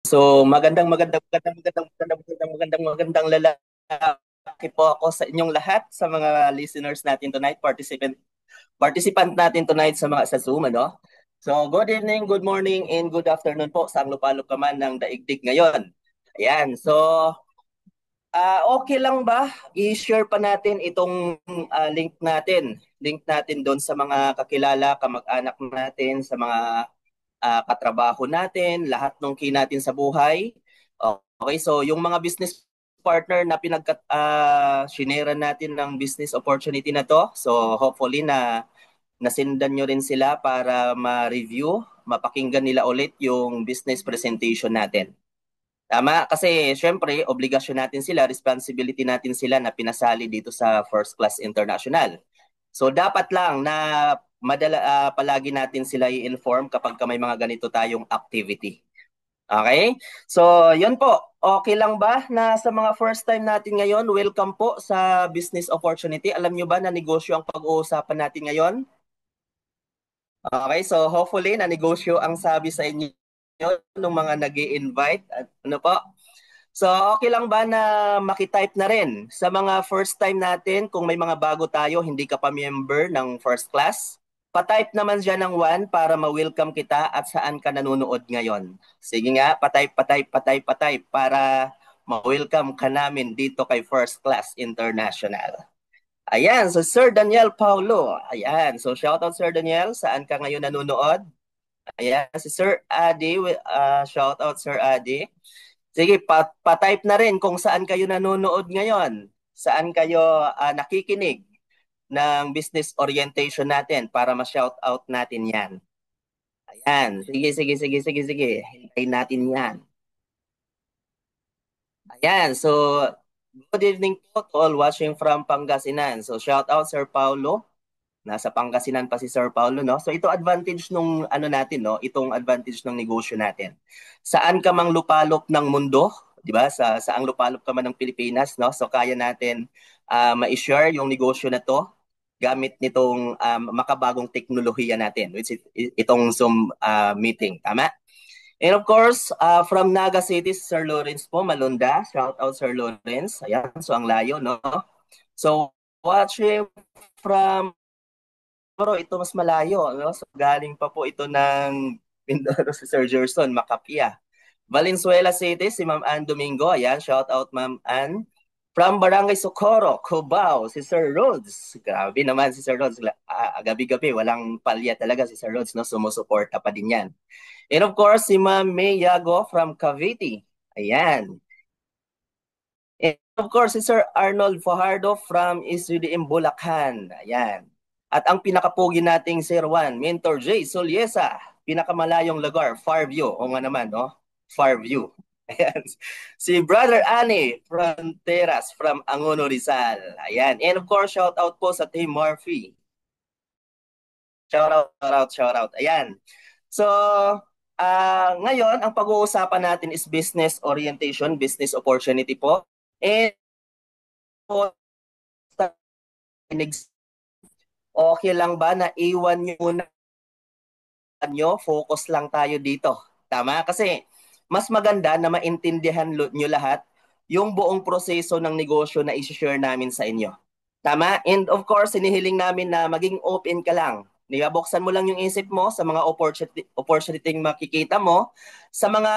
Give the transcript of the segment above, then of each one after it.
So magandang lalaki po ako sa inyong lahat, sa mga listeners natin tonight, participant natin tonight sa Zoom, ano? So good evening, good morning, and good afternoon po sa lupalop ka man ng daigdig ngayon. Ayan, so okay lang ba? I-share pa natin itong link natin doon sa mga kakilala, kamag-anak natin, sa mga katrabaho natin, lahat ng natin sa buhay. Okay, so yung mga business partner na shinera natin ng business opportunity na to, so hopefully na nasendan nyo rin sila para ma-review, mapakinggan nila ulit yung business presentation natin. Tama? Kasi syempre, obligasyon natin sila, responsibility natin sila na pinasali dito sa First Class International. So dapat lang na palagi natin sila i-inform kapag may mga ganito tayong activity. Okay? So, yun po. Okay lang ba na sa mga first time natin ngayon, welcome po sa business opportunity. Alam nyo ba na negosyo ang pag-uusapan natin ngayon? Okay, so hopefully na negosyo ang sabi sa inyo ng mga nag-i-invite. At ano po? So, okay lang ba na makitype na rin sa mga first time natin kung may mga bago tayo, hindi ka pa member ng first class? Patype naman dyan ng 1 para ma-welcome kita at saan ka nanonood ngayon. Sige nga, patype para ma-welcome ka namin dito kay First Class International. Ayan, so Sir Daniel Paulo. Ayan, so shoutout Sir Daniel, saan ka ngayon nanonood? Ayan, si Sir Adi, shoutout Sir Adi. Sige, pa-type na rin kung saan kayo nanonood ngayon. Saan kayo nakikinig ng business orientation natin para ma-shout out natin yan. Ayan, sige. Hintayin natin yan. Ayan, so good evening po to all watching from Pangasinan. So shout out Sir Paulo. Nasa Pangasinan pa si Sir Paulo, no? So ito advantage nung ano natin, no? Itong advantage ng negosyo natin. Saan ka mang lupalop ng mundo, 'di ba? Sa saang lupalop ka man ng Pilipinas, no? So kaya natin ma-share yung negosyo na to gamit nitong makabagong teknolohiya natin, which is itong Zoom meeting. Tama? And of course, from Naga City, Sir Lawrence po, Malunda. Shout out Sir Lawrence. Ayan, so ang layo, no? So watching from pero ito mas malayo, no? So galing pa po ito ng Mindoro si Sir Gerson, Macapia. Valenzuela City, si Ma'am Ann Domingo. Ayan, shout out Ma'am Ann. From Barangay Socorro, Cubao, si Sir Rhodes. Grabe naman si Sir Rhodes. Gabi-gabi, walang palya talaga si Sir Rhodes, no? Sumusuporta pa din yan. And of course, si Ma'am May Yago from Cavite. Ayan. And of course, si Sir Arnold Fajardo from SUDM Bulacan. Ayan. At ang pinakapugi nating Sir Juan, Mentor J. Soliesa. Pinakamalayong lugar, Farview. O nga naman, no? Farview. Ayan. Si Brother Ani Fronteras from Angono Rizal. Ayan. And of course, shout out po sa Team Murphy. Shout out. Ayan. So, ngayon, ang pag-uusapan natin is business orientation, business opportunity po. And po, okay lang ba na iwan nyo muna nyo, focus lang tayo dito. Tama? Kasi mas maganda na maintindihan nyo lahat yung buong proseso ng negosyo na isi-share namin sa inyo. Tama? And of course, hinihiling namin na maging open ka lang. Buksan mo lang yung isip mo sa mga opportunity makikita mo sa mga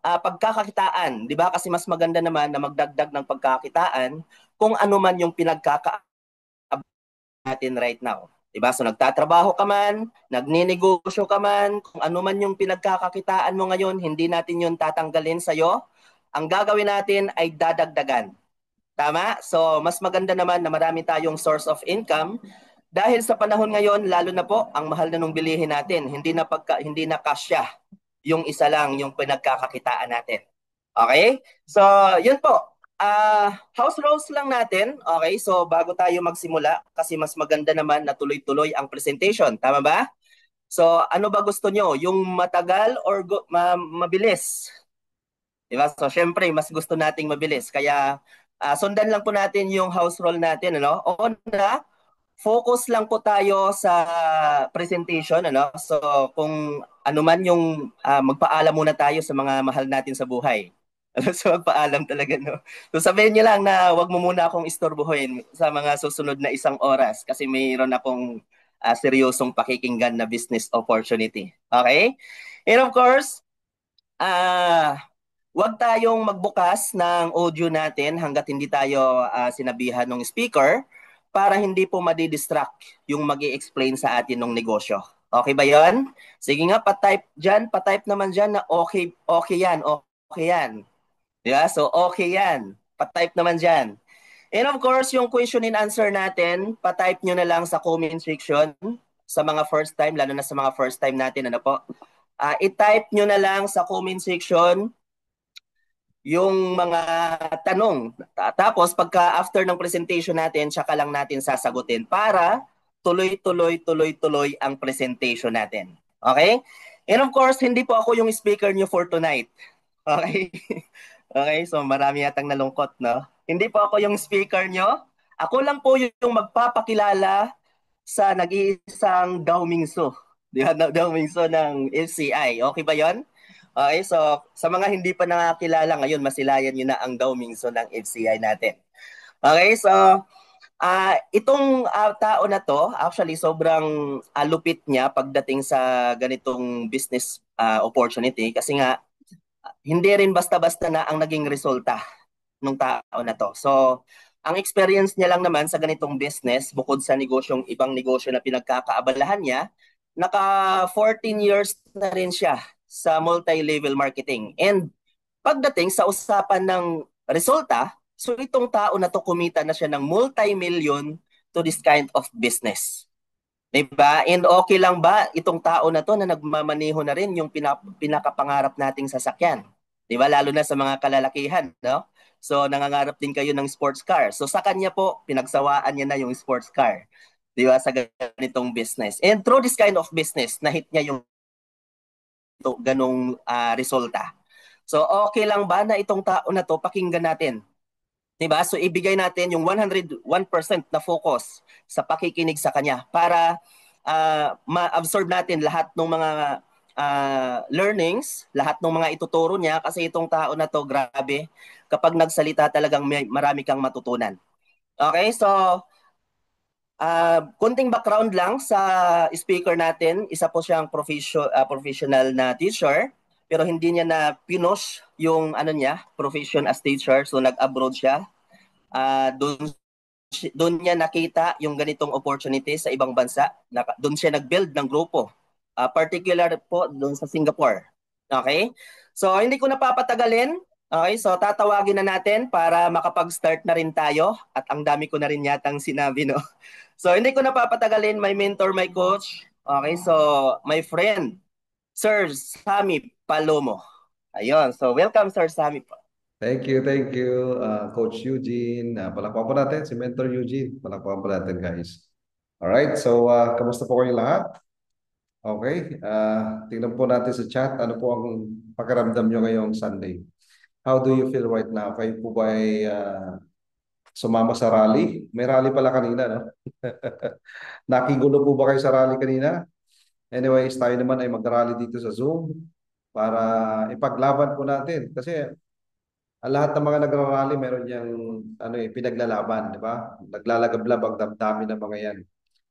pagkakakitaan. Di ba? Kasi mas maganda naman na magdagdag ng pagkakitaan kung ano man yung pinagkaka natin right now. Diba? So nagtatrabaho ka man, nagninegosyo ka man, kung ano man yung pinagkakakitaan mo ngayon, hindi natin yun tatanggalin sa'yo. Ang gagawin natin ay dadagdagan. Tama? So mas maganda naman na marami tayong source of income dahil sa panahon ngayon, lalo na po, ang mahal na nung bilihin natin, hindi na kasya yung isa lang yung pinagkakakitaan natin. Okay? So, yun po. House rules lang natin. Okay? So, bago tayo magsimula, kasi mas maganda naman na tuloy-tuloy ang presentation. Tama ba? So, ano ba gusto nyo? Yung matagal or mabilis? Diba? So, syempre, mas gusto nating mabilis. Kaya, sundan lang po natin yung house rule natin. Ano? Una, focus lang po tayo sa presentation. Ano? So, kung ano man yung magpaalam muna tayo sa mga mahal natin sa buhay. So magpaalam talaga, no? So sabihin niyo lang na wag mo muna akong istorbohin sa mga susunod na 1 oras kasi mayroon akong seryosong pakikinggan na business opportunity. Okay? And of course, wag tayong magbukas ng audio natin hanggat hindi tayo sinabihan ng speaker para hindi po madidistract yung mag explain sa atin ng negosyo. Okay ba yon? Sige nga, pa-type naman dyan na okay, okay yan, okay yan. Yeah, so okay yan. Pa-type naman dyan. And of course, yung question and answer natin, pa-type nyo na lang sa comment section sa mga first time, lalo na sa mga first time natin, ano po. I-type nyo na lang sa comment section yung mga tanong. Tapos pagka after ng presentation natin, tsaka lang natin sasagutin para tuloy-tuloy ang presentation natin. Okay? And of course, hindi po ako yung speaker nyo for tonight. Okay? Okay, so marami yatang nalungkot, no? Hindi po ako yung speaker nyo. Ako lang po yung magpapakilala sa nag-iisang Dao Mingso. Di ba? Dao Mingso ng FCI. Okay ba yon? Okay, so sa mga hindi pa nakakilala ngayon, masilayan nyo na ang Dao Mingso ng FCI natin. Okay, so itong tao na to, actually sobrang lupit niya pagdating sa ganitong business opportunity kasi nga hindi rin basta-basta na ang naging resulta ng tao na to. So, ang experience niya lang naman sa ganitong business, bukod sa ibang negosyo na pinagkakaabalahan niya, naka 14 years na rin siya sa multi-level marketing. And pagdating sa usapan ng resulta, so itong tao na to kumita na siya ng multi-million to this kind of business. Diba? And okay lang ba itong tao na to na nagmamaneho na rin yung pinakapangarap nating sasakyan? Diba? Lalo na sa mga kalalakihan, no? So nangangarap din kayo ng sports car. So sa kanya po, pinagsawaan niya na yung sports car. Diba? Sa ganitong business. And through this kind of business, nahit niya yung ganong resulta. So okay lang ba na itong tao na to, pakinggan natin? Diba? So ibigay natin yung 101% na focus sa pakikinig sa kanya para ma-absorb natin lahat ng mga learnings, lahat ng mga ituturo niya kasi itong tao na to, grabe, kapag nagsalita talagang marami kang matutunan. Okay, so kunting background lang sa speaker natin. Isa po siyang professional na teacher pero hindi niya na pinush yung ano niya, profession as teacher. So nag-abroad siya. Doon niya nakita yung ganitong opportunity sa ibang bansa. Doon siya nag-build ng grupo. Particular po doon sa Singapore. Okay? So hindi ko napapatagalin. Okay, so tatawagin na natin para makapag-start na rin tayo at ang dami ko na rin yatang sinabi, no? So hindi ko napapatagalin, my mentor, my coach. Okay, so my friend, Sir Sammy Palomo. Ayun, so welcome Sir Sammy. Thank you, Coach Eugene. Palakpakan po natin si Mentor Eugene. Palakpakan po natin, guys. Alright, so kamusta po kayong lahat? Okay, tingnan po natin sa chat. Ano po ang pakiramdam nyo ngayong Sunday? How do you feel right now? Kayo po ba ay sumama sa rally? May rally pala kanina, no? Nakigulo po ba kayo sa rally kanina? Anyways, tayo naman ay mag-rally dito sa Zoom para ipaglaban po natin. Kasi ang lahat ng mga nagrarally meron yang ano pinaglalaban, di ba? Naglalagablab ang damdamin ng mga yan.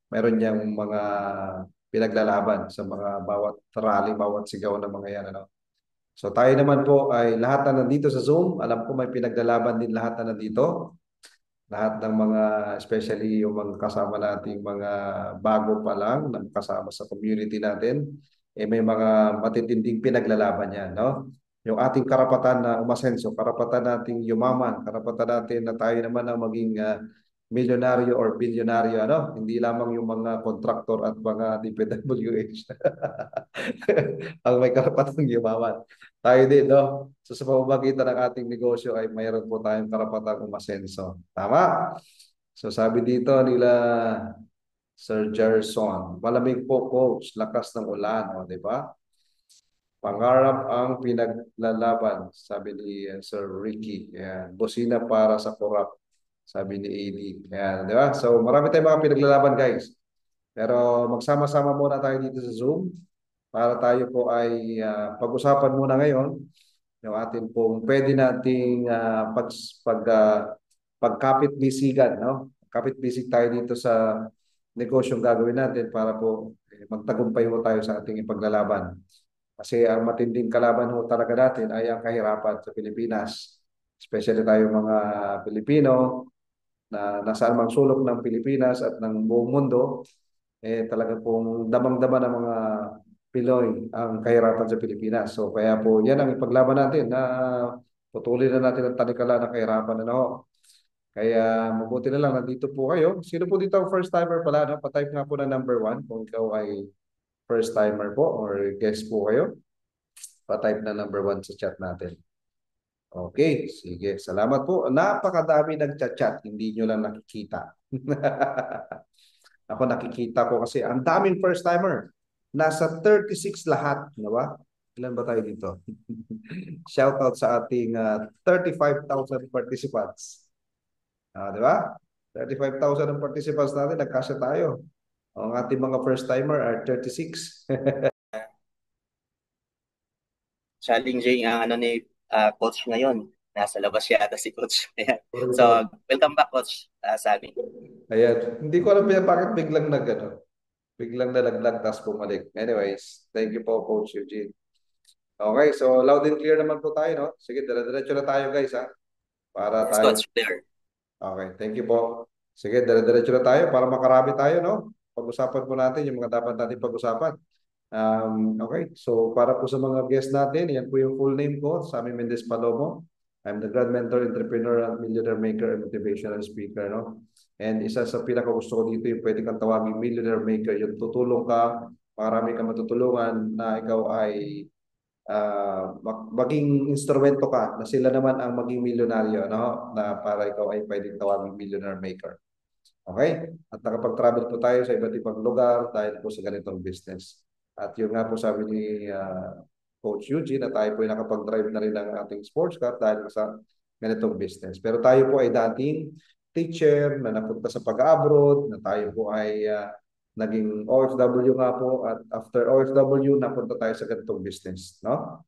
Meron yang mga pinaglalaban sa mga bawat rally, bawat sigaw ng mga yan, ano. So tayo naman po ay lahat na nandito sa Zoom, alam ko may pinaglalaban din lahat na nandito. Lahat ng mga, especially yung mga kasama nating mga bago pa lang na kasama sa community natin, may mga matitinding pinaglalaban yan, no? Yung ating karapatan na umasenso, karapatan nating yumaman, karapatan natin na tayo naman ang maging milyonaryo or bilyonaryo, ano? Hindi lamang yung mga kontraktor at mga DPWH ang may karapatan yumaman. Tayo din, no? So sa pamamagitan ng ating negosyo ay mayroon po tayong karapatang umasenso. Tama? So sabi dito nila Sir Gerson, malamig po coach, lakas ng ulan, o, di ba? Pangarap ang pinaglalaban, sabi ni Sir Ricky. Yan. Busina para sa korap, sabi ni AD. Yan, di ba? So marami tayong mga pinaglalaban, guys. Pero magsama-sama muna tayo dito sa Zoom para tayo po ay pag-usapan muna ngayon yung atin pong pwede nating pag, pagkapit-bisigan, no? Kapit-bisig tayo dito sa negosyong gagawin natin para po magtagumpay po tayo sa ating ipaglalaban. Kasi ang matinding kalaban ho talaga natin ay ang kahirapan sa Pilipinas. Especially tayo mga Pilipino na nasa anumang sulok ng Pilipinas at ng buong mundo, talaga pong damang-dama ng mga Pinoy ang kahirapan sa Pilipinas. So kaya po yan ang ipaglaban natin na putulin na natin ang tanikala ng kahirapan. Ano? Kaya mabuti na lang nandito po kayo. Sino po dito ang first timer pala? No? Pa-type nga po na number 1 kung ikaw ay first timer po or guest po kayo. Pa-type na number 1 sa chat natin. Okay, sige. Salamat po. Napakadami nagchat-chat. Hindi nyo lang nakikita. Ako nakikita ko kasi ang daming first timer. Nasa 36 lahat, di ba? Ilan ba tayo dito? Shout out sa ating 35,000 participants. Di ba? 35,000 ang participants natin, nagkasya tayo. Ang ating mga first timer are 36. Challenging ang ano ni coach ngayon. Nasa labas yata si coach. Ayan. Sorry So, po. welcome back coach sa amin. Ayan. Hindi ko alam yan bakit biglang biglang nalaglag tapos bumalik. Anyways, thank you po Coach Eugene. Okay, so loud and clear naman po tayo, no? Sige, dire-diretso na tayo guys, ha? Para Yes tayo. coach, clear. Okay, thank you po. Sige, dire-diretso na tayo para makarami tayo, no? Pag-usapan po natin yung mga dapat natin pag-usapan. Okay, so para po sa mga guests natin, yan po yung full name ko, Sammy Mendez Palomo. I'm the Grand Mentor, Entrepreneur, and Millionaire Maker, and Motivational Speaker, no? And isa sa pinaka-gusto ko dito yung pwede kang tawagin Millionaire Maker, yung tutulong ka, marami kang matutulungan na ikaw ay maging instrumento ka na sila naman ang maging milyonaryo, no? Na para ikaw ay pwedeng tawagin Millionaire Maker. Okay? At nakapag-travel po tayo sa iba't ibang lugar dahil po sa ganitong business. At yun nga po sabi ni Coach Eugene na tayo po ay nakapag-drive na rin ng ating sports car dahil sa ganitong business. Pero tayo po ay dating teacher na napunta sa pag-abroad, na tayo po ay naging OFW nga po at after OFW napunta tayo sa ganitong business, no?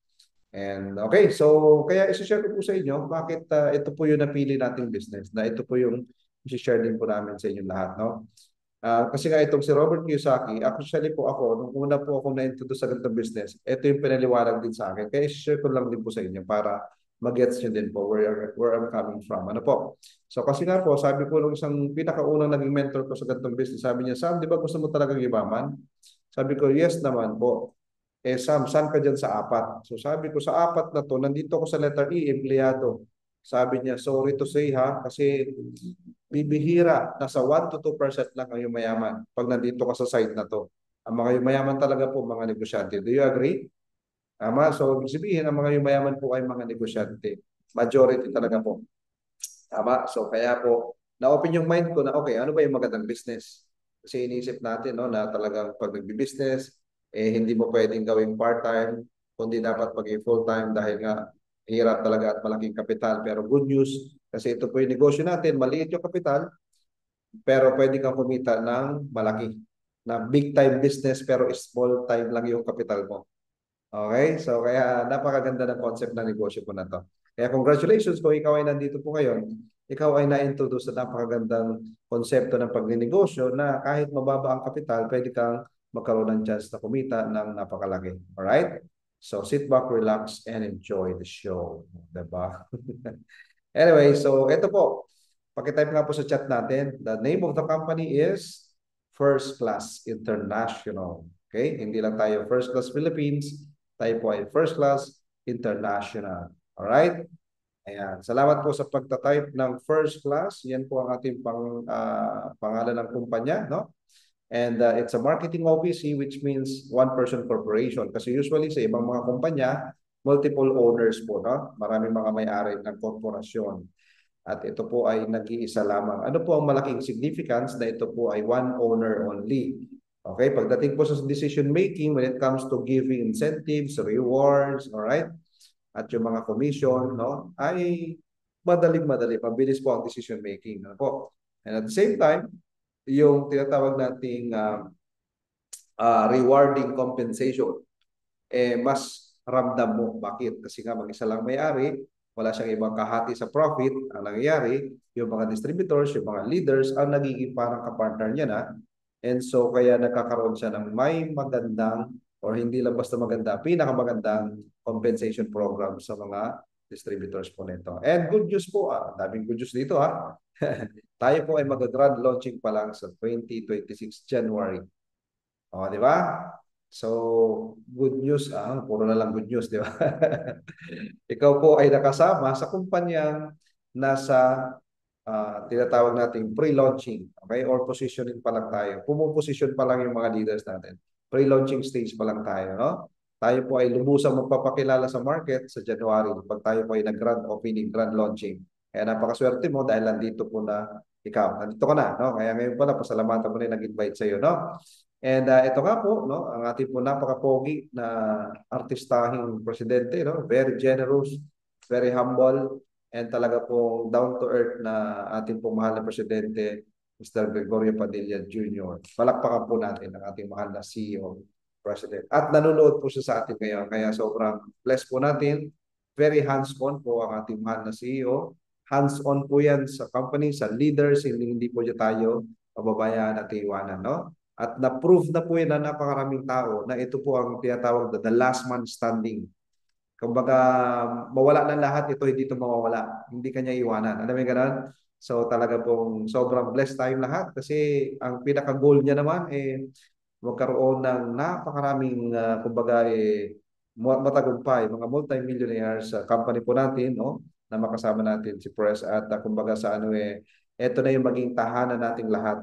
And okay, so kaya i-share ko po sa inyo bakit ito po yung napili nating business, na ito po yung i-share din po namin sa inyo lahat, no? Kasi nga itong si Robert Kiyosaki, actually po ako, nung una po ako na-introduce sa ganitong business, ito yung pinaliwanag din sa akin. Kaya i-share ko lang din po sa inyo para mag-gets nyo din po where I'm coming from. Ano po? So kasi nga po, sabi po nung isang pinakaunang naging mentor ko sa ganitong business, sabi niya, Sam, di ba gusto mo talagang yumaman? Sabi ko, yes naman po. Sam, saan ka dyan sa apat? So sabi ko, sa apat na to, nandito ako sa letter E, empleyado. Sabi niya, sorry to say ha, kasi bibihira, nasa 1 to 2% lang ang yumayaman pag nandito ka sa side na to. Ang mga yumayaman talaga po, mga negosyante. Do you agree? Tama? So, ibig sabihin, ang mga yumayaman po ay mga negosyante. Majority talaga po. Tama? So, kaya po, na-open yung mind ko na, okay, ano ba yung magandang business? Kasi iniisip natin, no, na talagang pag nagbi-business, hindi mo pwedeng gawing part-time, kundi dapat maging full-time dahil nga hirap talaga at malaking kapital. Pero good news, kasi ito po yung negosyo natin, maliit yung kapital, pero pwede kang kumita ng malaki. Na big-time business, pero small-time lang yung kapital mo. Okay? So, kaya napakaganda ng concept ng negosyo po na to. Kaya congratulations kung ikaw ay nandito po ngayon. Ikaw ay na-introduce sa napakagandang konsepto ng pagninegosyo na kahit mababa ang kapital, pwede kang magkaroon ng chance na kumita ng napakalaki. Alright? So, sit back, relax, and enjoy the show. Diba? Anyway, so ito po. Pakitype nga po sa chat natin. The name of the company is First Class International. Okay? Hindi lang tayo First Class Philippines. Tayo po ay First Class International. Alright? Ayan. Salamat po sa pagta-type ng First Class. Yan po ang ating pangalan ng kumpanya, no? And it's a marketing OPC, which means one-person corporation. Kasi usually sa ibang mga kumpanya, multiple owners po, no? Maraming mga may-ari ng korporasyon. At ito po ay nag-iisa lamang. Ano po ang malaking significance na ito po ay one owner only? Okay, pagdating po sa decision making when it comes to giving incentives, rewards, all right? At yung mga commission, no, ay madaling-madali, mabilis po ang decision making, ano po. And at the same time, yung tinatawag nating rewarding compensation. mas ramdam mo. Bakit? Kasi nga mag-isa lang may-ari, wala siyang ibang kahati sa profit. Ang nangyayari, yung mga distributors, yung mga leaders, ang nagiging parang kapartner niya na. And so, kaya nagkakaroon siya ng may magandang or hindi lang basta maganda, pinakamagandang compensation program sa mga distributors po nito. And good news po, daming good news dito Tayo po ay mag-grand launching pa lang sa 2026 January. O, di ba? So, good news, puro na lang good news, di ba? Ikaw po ay nakasama sa kumpanyang nasa tinatawag natin pre-launching, okay? Or positioning pa lang tayo. Pumuposition pa lang yung mga leaders natin. Pre-launching stage pa lang tayo, no? Tayo po ay lubusang magpapakilala sa market sa January pag tayo po ay nag-grand opening, grand launching. Kaya napakaswerte mo dahil nandito po na ikaw. Nandito ka na, no? Kaya ngayon pala, pasalamatan mo na yung nag-invite sa iyo, no? And ito nga po, no, ang ating po napaka-pogi na artistahing presidente, no? Very generous, very humble, and talaga po down to earth na ating pong mahal na presidente, Mr. Gregorio Padilla Jr. Palakpakan po natin ang ating mahal na CEO, President. At nanonood po siya sa atin ngayon, kaya sobrang blessed po natin. Very hands-on po ang ating mahal na CEO. Hands-on po yan sa company, sa leaders, hindi po dyan tayo pababayaan at iwanan, no? At na-prove na po yan na napakaraming tao na ito po ang tinatawag na the last man standing. Kumbaga, mawala ng lahat, ito hindi ito mawawala. Hindi kanya iwanan. Alam mo yung ganun? So talaga pong sobrang blessed tayong lahat kasi ang pinaka-goal niya naman magkaroon ng napakaraming kumbaga matagumpay, mga multi-millionaires company po natin, no? Na makasama natin si Press at kumbaga sa ano ito na yung maging tahanan nating lahat.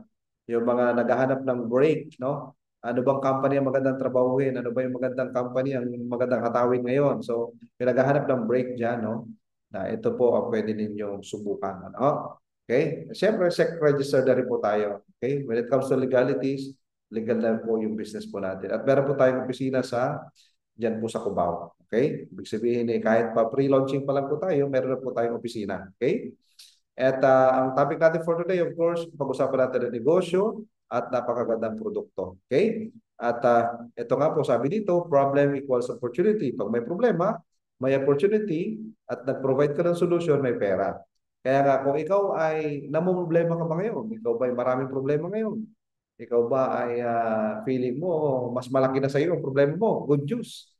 Yung mga naghahanap ng break, no? Ano bang company ang magandang trabahuin? Ano ba yung magandang company ang magandang hatawin ngayon? So, yung naghahanap ng break dyan, no? Na ito po ang pwede ninyong subukan. Ano? Okay? Siyempre, SEC registered na rin po tayo. Okay? When it comes to legalities, legal na po yung business po natin. At meron po tayong opisina dyan po sa Cubao. Okay? Ibig sabihin kahit pa pre-launching pa lang po tayo, meron na po tayong opisina. Okay? At ang topic natin for today, of course, pag-usapan natin ng negosyo at napakagandang produkto. Okay? At ito nga po, sabi dito, problem equals opportunity. Pag may problema, may opportunity at nag-provide ka ng solution, may pera. Kaya nga, kung ikaw ay namumroblema ka ba ngayon? Ikaw ba ay maraming problema ngayon? Ikaw ba ay feeling mo mas malaki na sa iyo ang problema mo? Good news.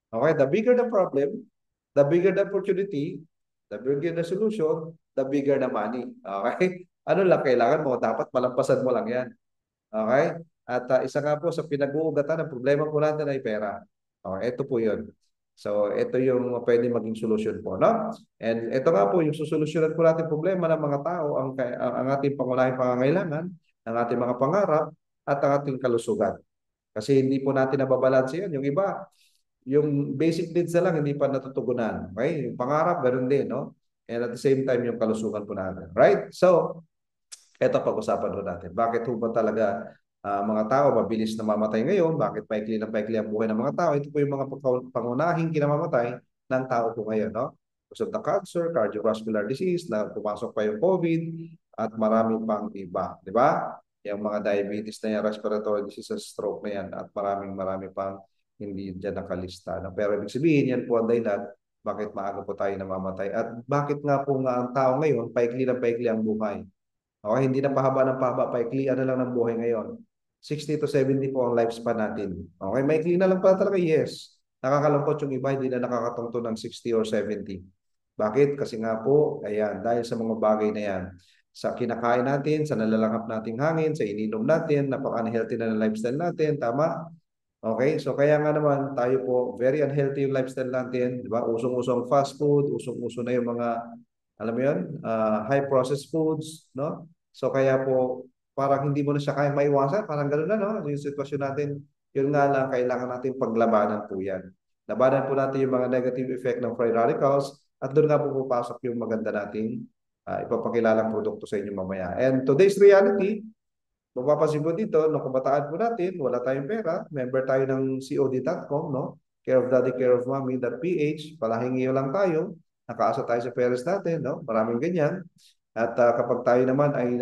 Okay, the bigger the problem, the bigger the opportunity, the bigger the solution, the bigger the money. Okay? Ano lang kailangan mo? Dapat malampasan mo lang yan. Okay? At isa nga po sa pinag-uugatan ng problema po natin ay pera. Okay, ito po yun. So, ito yung pwede maging solusyon po, no? And ito nga po, yung susolusyonan po natin problema ng mga tao, ang ating pangunahing pangangailangan, ang ating mga pangarap, at ang ating kalusugan. Kasi hindi po natin nababalanse yan. Yung iba, yung basic needs na lang, hindi pa natutugunan. Okay? Yung pangarap, ganoon din, no? And at the same time, yung kalusugan po natin. Right? So, ito pag-usapan po natin. Bakit po ba talaga mga tao mabilis na mamatay ngayon? Bakit paikli na paikli ang buhay ng mga tao? Ito po yung mga pangunahing kinamamatay ng tao po ngayon, no? Because of the cancer, cardiovascular disease, na pumasok pa yung COVID, at marami pang iba. Di ba? Yung mga diabetes na yan, respiratory diseases, stroke na yan, at marami pang hindi dyan nakalista. No? Pero ibig sabihin, yan po ang dahilan bakit maaga po tayo namamatay. At bakit nga po nga ang tao ngayon, paikli na paikli ang buhay. Okay, hindi na pahaba ng pahaba, paikli na lang ng buhay ngayon. 60 to 70 po ang lifespan natin. Okay, maikli na lang pala talaga, yes. Nakakalungkot yung iba, hindi na nakakatungto ng 60 or 70. Bakit? Kasi nga po, ayan, dahil sa mga bagay na yan, sa kinakain natin, sa nalalanghap nating hangin, sa ininom natin, napaka-unhealthy na ng lifestyle natin, tama? Okay, so kaya nga naman tayo po, very unhealthy yung lifestyle natin, di ba? Usong-usong fast food, usong-uso na yung mga, alam mo yun, high processed foods, no? So kaya po, parang hindi mo na siya kaya maiwasan, parang gano'n na, no? Yung sitwasyon natin, yun nga lang, kailangan natin paglabanan po yan. Labanan po natin yung mga negative effect ng free radicals at doon nga po pupasok yung maganda nating ipapakilalang produkto sa inyo mamaya. And today's reality, mapapansin po dito, nung kabataan po natin, wala tayong pera, member tayo ng COD.com, no? Care of Daddy, Care of Mommy.ph, palahingi lang tayo, nakaasa tayo sa parents natin, no? Maraming ganyan. At kapag tayo naman ay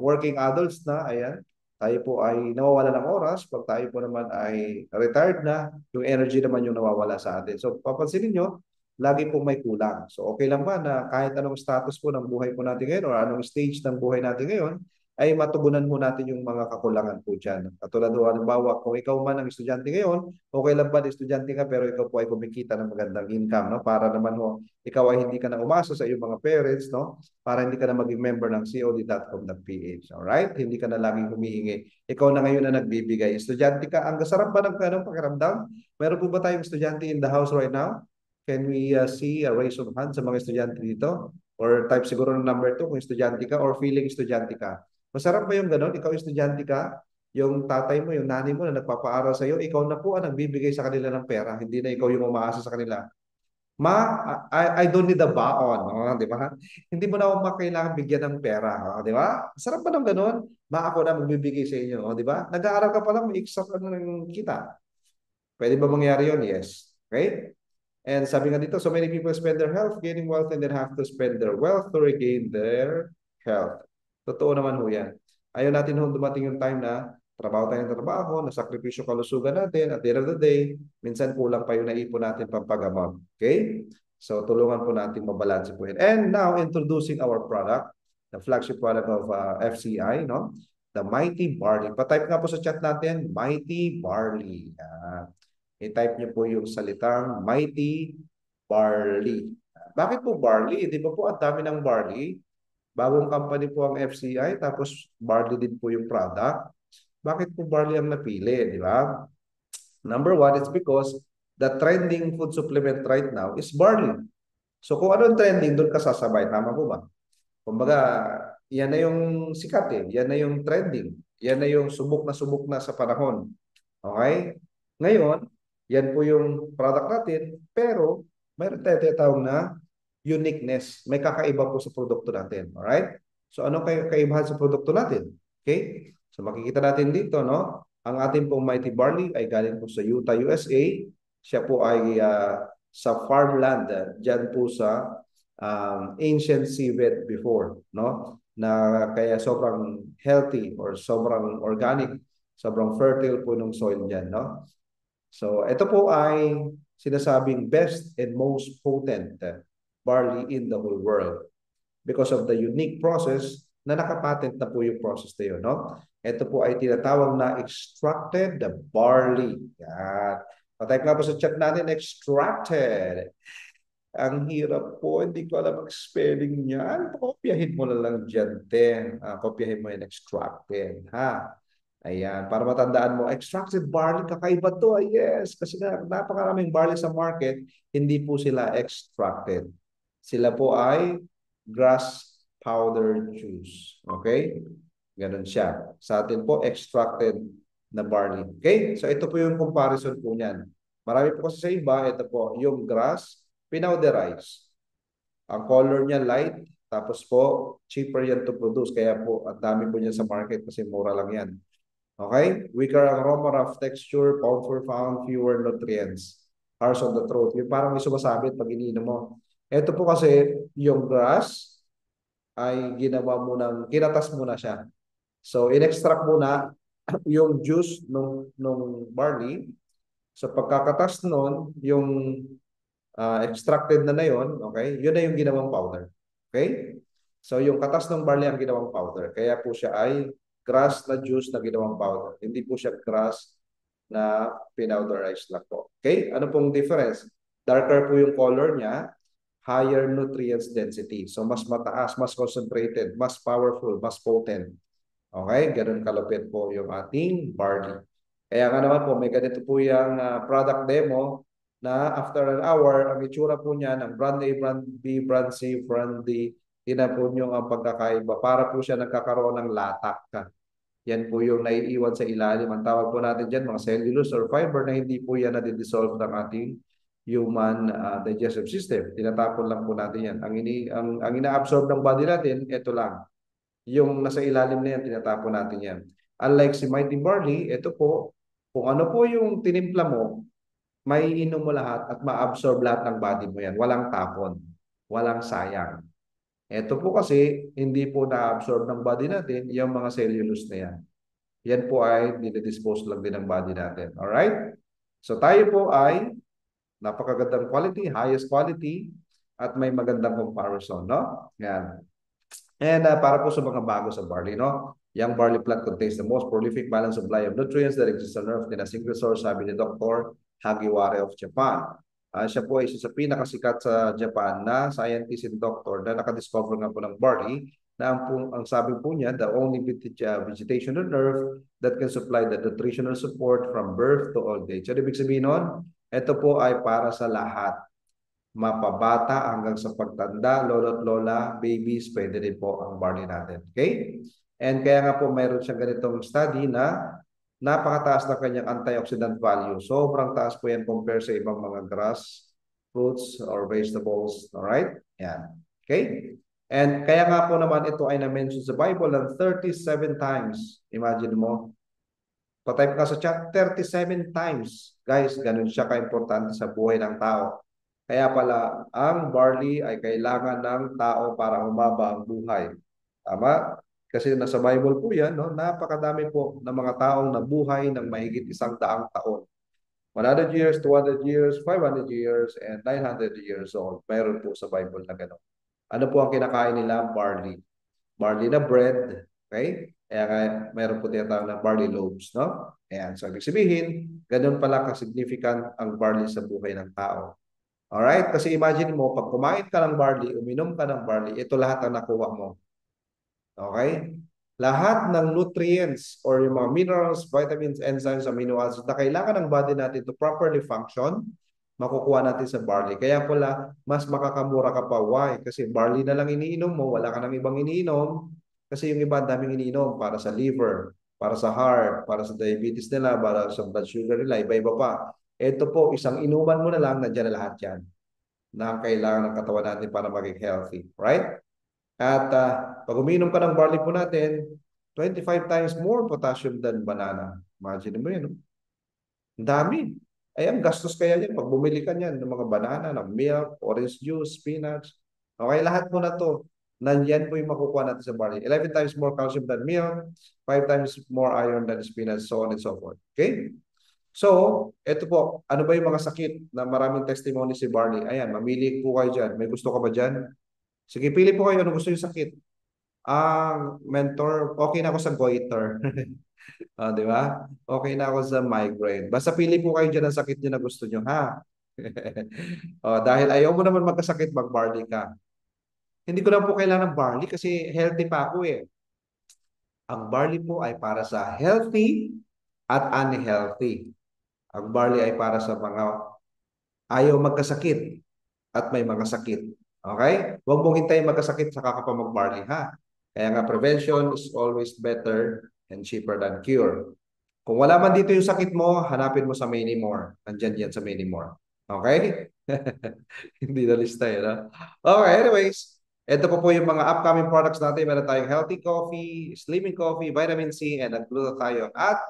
working adults na, ayan, tayo po ay nawawala ng oras, pag tayo po naman ay retired na, yung energy naman yung nawawala sa atin. So papansinin nyo, lagi po may kulang. So okay lang ba na kahit anong status po ng buhay po natin ngayon or anong stage ng buhay natin ngayon, ay matugunan mo natin yung mga kakulangan po dyan. Katulad po, halimbawa, kung ikaw man ang estudyante ngayon, okay lang ba na estudyante ka pero ikaw po ay kumikita ng magandang income, no? Para naman ho, ikaw ay hindi ka na umasa sa iyong mga parents, no? Para hindi ka na maging member ng COD.com.ph. Alright? Hindi ka na laging humihingi. Ikaw na ngayon na nagbibigay. Estudyante ka, ang kasarap ba ng anong pakiramdam? Meron po ba tayong estudyante in the house right now? Can we see a raise of hand sa mga estudyante dito? Or type siguro ng number 2 kung estudyante ka or feeling estudyante ka. Masarap ba yung gano'n? Ikaw estudyante ka, yung tatay mo, yung nanay mo na nagpapaaral sa iyo, ikaw na po ang nagbibigay sa kanila ng pera, hindi na ikaw yung umaasa sa kanila. Ma, I don't need a baon, no? Di ba? Hindi mo na ako makailangan bigyan ng pera, di ba? Sarap ba ng ganun? Ma, ako na magbibigay sa inyo, di ba? Nag-aaral ka pa lang, may extra ka na ng kita. Pwede ba mangyari yun? Yes. Okay? And sabi nga dito, so many people spend their health gaining wealth and then have to spend their wealth to regain their health. Totoo naman ho yan. Ayaw natin ho dumating yung time na trabaho tayo ng trabaho, nasakripisyo kalusugan natin, at the end of the day, minsan kulang pa yung naipon natin pampagamot. Okay? So tulungan po natin mabalanse po yan. And now, introducing our product, the flagship product of FCI, no? The Mighty Barley. Pa-type nga po sa chat natin, Mighty Barley. I-type niyo po yung salitang mighty barley. Bakit po barley? Di ba po ang dami ng barley? Bagong company po ang FCI, tapos barley din po yung product. Bakit po barley ang napili? Di ba? Number one, it's because the trending food supplement right now is barley. So kung ano ang trending, doon ka sasabay. Tama po ba? Kumbaga, yan na yung sikat eh. Yan na yung trending. Yan na yung subok na sa panahon. Okay? Ngayon, yan po yung product natin, pero mayroon tayo tinatawag na uniqueness. May kakaiba po sa produkto natin. Alright? So, anong kaibahan sa produkto natin? Okay? So, makikita natin dito, no? Ang ating pong Mighty Barley ay galing po sa Utah, USA. Siya po ay sa farmland, dyan po sa ancient seabed before, no? Na kaya sobrang healthy or sobrang organic, sobrang fertile po ng soil dyan, no? So, ito po ay sinasabing best and most potent barley in the whole world because of the unique process na nakapatent na po yung process na yun, no? Ito po ay tinatawag na extracted barley. Yan. Patay nga po sa chat natin, extracted. Ang hirap po, hindi ko alam ang spelling niyan. Kopyahin mo na lang dyan, ten. Kopyahin mo yung extracted, ha? Ayan, para matandaan mo, extracted barley, kakaiba to. Yes, kasi napakaraming barley sa market, hindi po sila extracted. Sila po ay grass powder juice. Okay? Ganun siya. Sa atin po, extracted na barley. Okay? So ito po yung comparison po niyan. Marami po kasi sa iba, ito po, yung grass, pinowderize. Ang color niya light, tapos po, cheaper yan to produce. Kaya po, ang dami po niya sa market kasi mura lang yan. Okay? Weaker ang aroma, rough texture, pound for pound, fewer nutrients. Harsh on the throat. Yung parang may sumasabit pag ininom mo. Ito po kasi, yung grass ay ginawa mo ng, kinatas mo na siya. So, in-extract mo na yung juice nung barley. So, pagkakatas nun, yung extracted na yun, okay? Yun na yung ginawang powder. Okay? So, yung katas ng barley ang ginawang powder. Kaya po siya ay grass na juice na ginawang powder. Hindi po siya grass na pinowderized lang po. Okay? Ano pong difference? Darker po yung color niya, higher nutrients density. So, mas mataas, mas concentrated, mas powerful, mas potent. Okay? Ganun kalupit po yung ating barley. Kaya nga naman po, may ganito po yung product demo na after an hour, ang itsura po niya ng brand A, brand B, brand C, brand D, ina po nyo ang pagkakaiba. Para po siya nagkakaroon ng latak. Yan po yung naiiwan sa ilalim. Ang tawag po natin dyan, mga cellulose or fiber na hindi po yan nadidissolve ng ating human digestive system. Tinatapon lang po natin yan. Ang ina-absorb ng body natin, ito lang. Yung nasa ilalim na yan, tinatapon natin yan. Unlike si Mighty Barley, ito po, kung ano po yung tinimpla mo, may inom mo lahat at ma-absorb lahat ng body mo yan. Walang tapon. Walang sayang. Ito po kasi, hindi po na-absorb ng body natin yung mga cellulose na yan. yan po ay dinedispose lang din ng body natin. Alright? So tayo po ay napakagandang quality, highest quality, at may magandang comparison, no? Yan. And para po sa mga bago sa barley, no? Young barley plant contains the most prolific balanced supply of nutrients that exists on Earth in a single source, sabi ni Dr. Hagiwara of Japan. Siya po ay isa sa pinakasikat sa Japan na scientist and doctor na nakadiscover nga po ng barley na ang sabi po niya, the only vegetation on Earth that can supply the nutritional support from birth to old age. So, ibig sabihin nun, ito po ay para sa lahat, mapabata hanggang sa pagtanda, lolo't lola, babies, pwede din po ang barley natin. Okay? And kaya nga po mayroon siyang ganitong study na napakataas na kanyang antioxidant value. Sobrang taas po yan compare sa ibang mga grass, fruits, or vegetables. Alright? Yan. Okay? And kaya nga po naman ito ay na-mention sa Bible ng 37 times. Imagine mo, patype ka sa chat, 37 times. Guys, ganun siya ka-importante sa buhay ng tao. Kaya pala, ang barley ay kailangan ng tao para humaba ang buhay. Tama? Kasi nasa Bible po yan, no? Napakadami po ng mga taong nabuhay ng mahigit 100 taon. 100 years, 200 years, 500 years, and 900 years old. Mayroon po sa Bible na gano'n. Ano po ang kinakain nila? Barley. Barley na bread. Okay? Kaya nga, mayroon po tinatawag na barley loaves, no? Ayan. So, ibig sabihin, ganun pala ka-significant ang barley sa buhay ng tao. Alright? Kasi imagine mo, pag kumain ka ng barley, uminom ka ng barley, ito lahat ang nakuha mo. Okay? Lahat ng nutrients or yung mga minerals, vitamins, enzymes, amino acids na kailangan ng body natin to properly function, makukuha natin sa barley. Kaya pala, mas makakamura ka pa. Why? Kasi barley na lang iniinom mo, wala ka ng ibang iniinom. Kasi yung iba, daming iniinom para sa liver, para sa heart, para sa diabetes nila, para sa blood sugar nila, iba-iba pa. Ito po, isang inuman mo na lang, nandiyan na lahat yan na kailangan ng katawan natin para maging healthy. Right? At pag uminom ka ng barley po natin, 25 times more potassium than banana. Imagine mo yun. No? Ang dami. Ay, ang gastos kaya yan. Pag bumili ka niyan ng mga banana, ng milk, orange juice, spinach. Okay, lahat po na to. Nandiyan po yung makukuha natin sa barley. 11 times more calcium than milk, 5 times more iron than spinach, so on and so forth. Okay? So, ito po. Ano ba yung mga sakit na maraming testimony si barley? Ayan, mamili po kayo dyan. May gusto ka ba dyan? Sige, pili po kayo. Ano gusto yung sakit? Mentor, okay na ako sa goiter. Di ba? Okay na ako sa migraine. Basta pili po kayo dyan ang sakit nyo na gusto nyo, ha? Dahil ayaw mo naman magkasakit, mag-barley ka. Hindi ko na po kailangan ng barley kasi healthy pa ako eh. Ang barley po ay para sa healthy at unhealthy. Ang barley ay para sa mga ayaw magkasakit at may mga sakit. Okay? Huwag mong hintayin magkasakit saka ka pa mag-barley, ha? Kaya nga, prevention is always better and cheaper than cure. Kung wala man dito yung sakit mo, hanapin mo sa Minimore. Nandyan yan sa Minimore. Okay? Hindi na lista yun, ha? Okay, anyways. Ito po yung mga upcoming products natin. Meron tayong healthy coffee, slimming coffee, vitamin C, and glutathione. At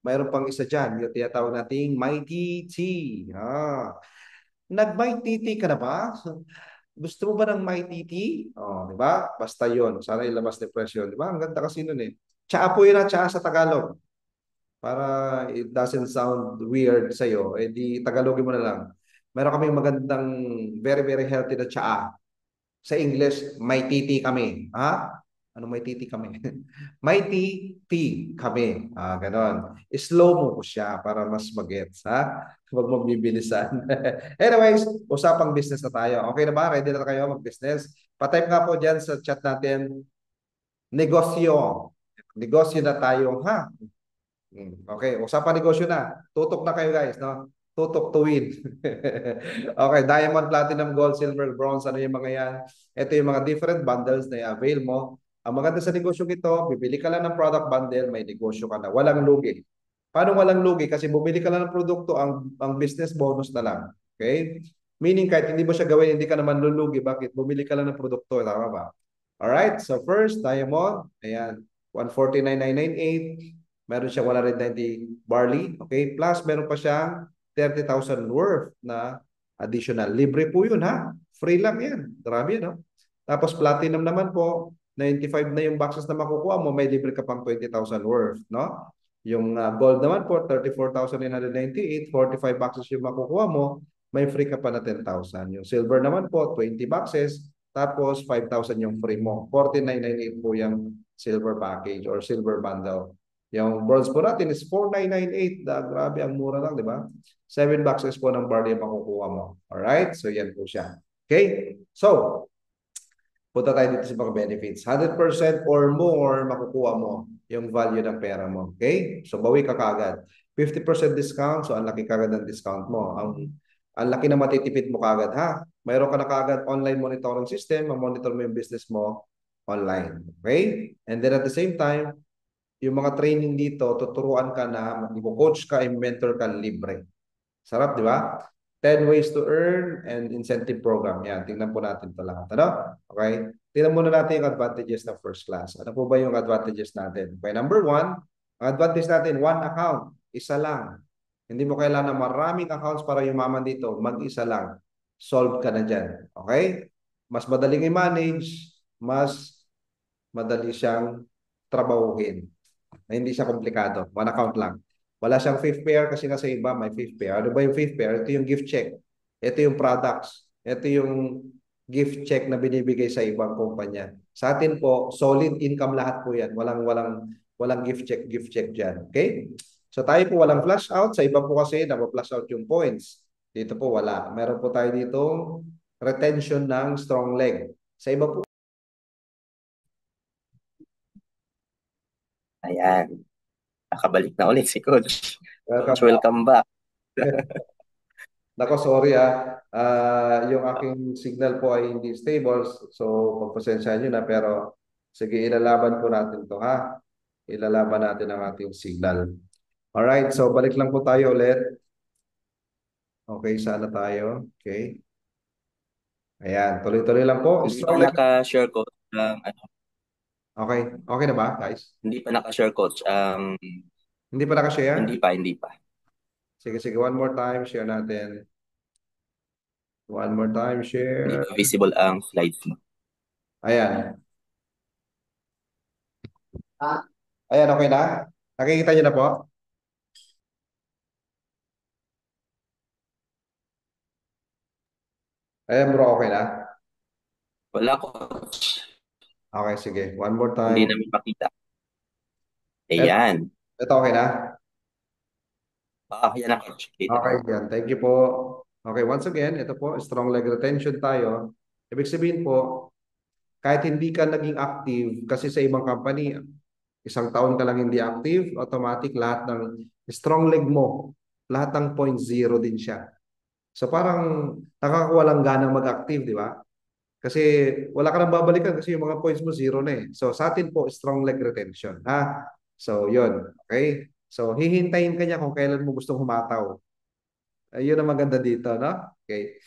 mayroon pang isa dyan, yung tinatawag nating Mighty Tea. Nag-Mighty Tea ka na ba? Gusto mo ba ng Mighty Tea? Di ba? Basta yun. Sana ilabas depression. Di ba? Ang ganda kasi nun eh. Tsaa po yun na, tsaa sa Tagalog. Para it doesn't sound weird sa'yo. Eh di Tagalogin mo na lang. Meron kaming magandang, very, very healthy na tsaa. Sa English, may titi kami. Ha? Ano may titi kami? May tea kami. Ganon. Slow mo po siya para mas magets. Ha? Huwag mong bibilisan. Anyways, usapang business na tayo. Okay na ba? Ready na kayo mag-business? Patype nga po dyan sa chat natin, negosyo. Negosyo na tayo, ha? Okay, usapan negosyo na. Tutok na kayo guys, no? Tutok to win. Okay, diamond, platinum, gold, silver, bronze, ano yung mga yan? Ito yung mga different bundles na i-avail mo. Ang maganda sa negosyo ito, bibili ka lang ng product bundle, may negosyo ka na. Walang lugi. Paano walang lugi? Kasi bumili ka lang ng produkto, ang business bonus na lang. Okay? Meaning kahit hindi mo siya gawin, hindi ka naman lulugi. Bakit? Bumili ka lang ng produkto. Tama ba? Alright, so first, diamond. Ayan, 149,998. Meron siyang 190 barley. Okay? Plus, meron pa siyang 30,000 worth na additional. Libre po yun, ha? Free lang yan. Grabe, no? Tapos platinum naman po, 95 na yung boxes na makukuha mo, may libre ka pang 20,000 worth, no? Yung gold naman po, 34,998, 45 boxes yung makukuha mo, may free ka pa na 10,000. Yung silver naman po, 20 boxes, tapos 5,000 yung free mo. 4998 po yung silver package or silver bundle. Yung bronze po natin is 4998. Grabe, ang mura lang, di ba? 7 boxes po ng barley ang makukuha mo. Alright? So, yan po siya. Okay? So, punta tayo dito sa mga benefits. 100% or more makukuha mo yung value ng pera mo. Okay? So, bawi ka kagad. 50% discount. So, ang laki kagad ng discount mo. Ang laki na matitipid mo kagad, ha? Mayroon ka na kagad online monitoring system. Ma-monitor mo yung business mo online. Okay? And then at the same time, yung mga training dito, tuturuan ka na, mag-coach ka, mentor ka, libre. Sarap, di ba? 10 ways to earn and incentive program. Yan, tingnan po natin ito lahat. Ano? Okay? Tingnan muna natin yung advantages ng first class. Ano po ba yung advantages natin? Okay, number one, ang advantage natin, one account. Isa lang. Hindi mo kailangan ng maraming accounts para yumaman dito. Mag-isa lang. Solve ka na dyan. Okay? Mas madaling i-manage, mas madali siyang trabahuhin. Hindi siya komplikado. One account lang. Wala siyang fifth pair kasi nasa iba may fifth pair. Ano ba yung fifth pair? Ito yung gift check. Ito yung products. Ito yung gift check na binibigay sa ibang kumpanya. Sa atin po, solid income lahat po yan. Walang gift check diyan. Okay? So tayo po walang flash out. Sa iba po kasi na-flash out yung points. Dito po wala. Meron po tayo dito retention ng strong leg. Sa iba po Ayan. Nakabalik na ulit si Coach. Coach, welcome back. welcome back. Nako, sorry yung aking signal po ay hindi stable. So, pagpasensyahan nyo na. Pero, sige, ilalaban po natin to ha. Ilalaban natin ang ating signal. Alright, so balik lang po tayo ulit. Okay, sana tayo. Okay. Ayan, tuloy-tuloy lang po. Hindi pa Strong leg. naka-share, Coach. Ano, Okay, okay na ba, guys? hindi pa naka-share, Coach. Hindi pa nakashare? Hindi pa. Sige, sige, one more time. Share natin. One more time, Hindi share. pa visible ang slides mo. Ayan. Ayan, okay na? Nakikita nyo na po? Ayan, bro, okay na? Wala, Coach. Okay, sige. One more Hindi time. namin makita. Et, Ayan. ito okay na? Yan na, Coach. Kita Okay, na. yan. Thank you po. Okay, once again, ito po, strong leg retention tayo. Ibig sabihin po, kahit hindi ka naging active, kasi sa ibang company, isang taon ka lang hindi active, automatic lahat ng strong leg mo, lahat ng point zero din siya. So parang nakakawalang ganang mag-active, di ba? Kasi wala ka nang babalikan kasi yung mga points mo zero na eh. So sa atin po, strong leg retention. Ha? So yun. Okay? So hihintayin ka niya kung kailan mo gustong humataw. Yun ang maganda dito, no? Okay.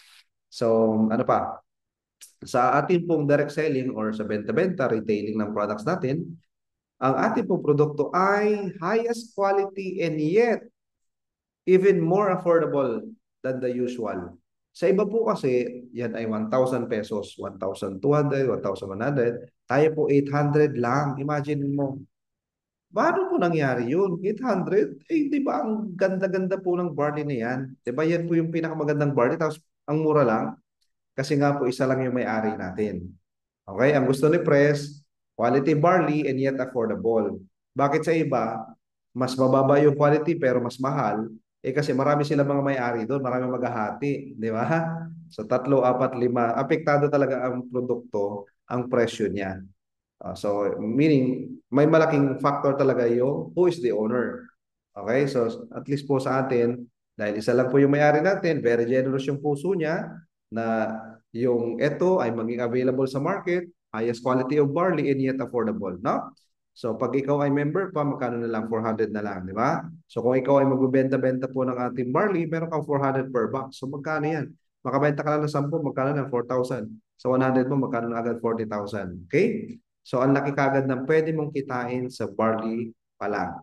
So ano pa? Sa atin pong direct selling or sa benta-benta, retailing ng products natin, ang ating pong produkto ay highest quality and yet even more affordable than the usual. Sa iba po kasi, yan ay 1,000 pesos, 1,200, 1,100. Tayo po 800 lang. Imagine mo. Paano po nangyari yun? 800? Eh, di ba ang ganda-ganda po ng barley na yan? Di ba yan po yung pinakamagandang barley? Tapos ang mura lang? Kasi nga po isa lang yung may-ari natin. Okay? Ang gusto ni Press, quality barley and yet affordable. Bakit sa iba, mas mababa yung quality pero mas mahal? Eh kasi marami sila mga may-ari doon, marami maghahati, di ba? So tatlo, apat, lima, apektado talaga ang produkto, ang presyo niya. So meaning, may malaking factor talaga yung who is the owner. Okay? So at least po sa atin, dahil isa lang po yung may-ari natin, very generous yung puso niya na yung ito ay maging available sa market, highest quality of barley and yet affordable, no? So pag ikaw ay member pa, magkano na lang? 400 na lang, di ba? So kung ikaw ay magbebenta-benta po ng ating barley, meron kang 400 per box. So magkano yan? Makabenta ka lang ng 10, magkano na? 4,000. So 100 mo, magkano na agad? 40,000. Okay? So ang laki kagad ng pwede mong kitain sa barley pa lang.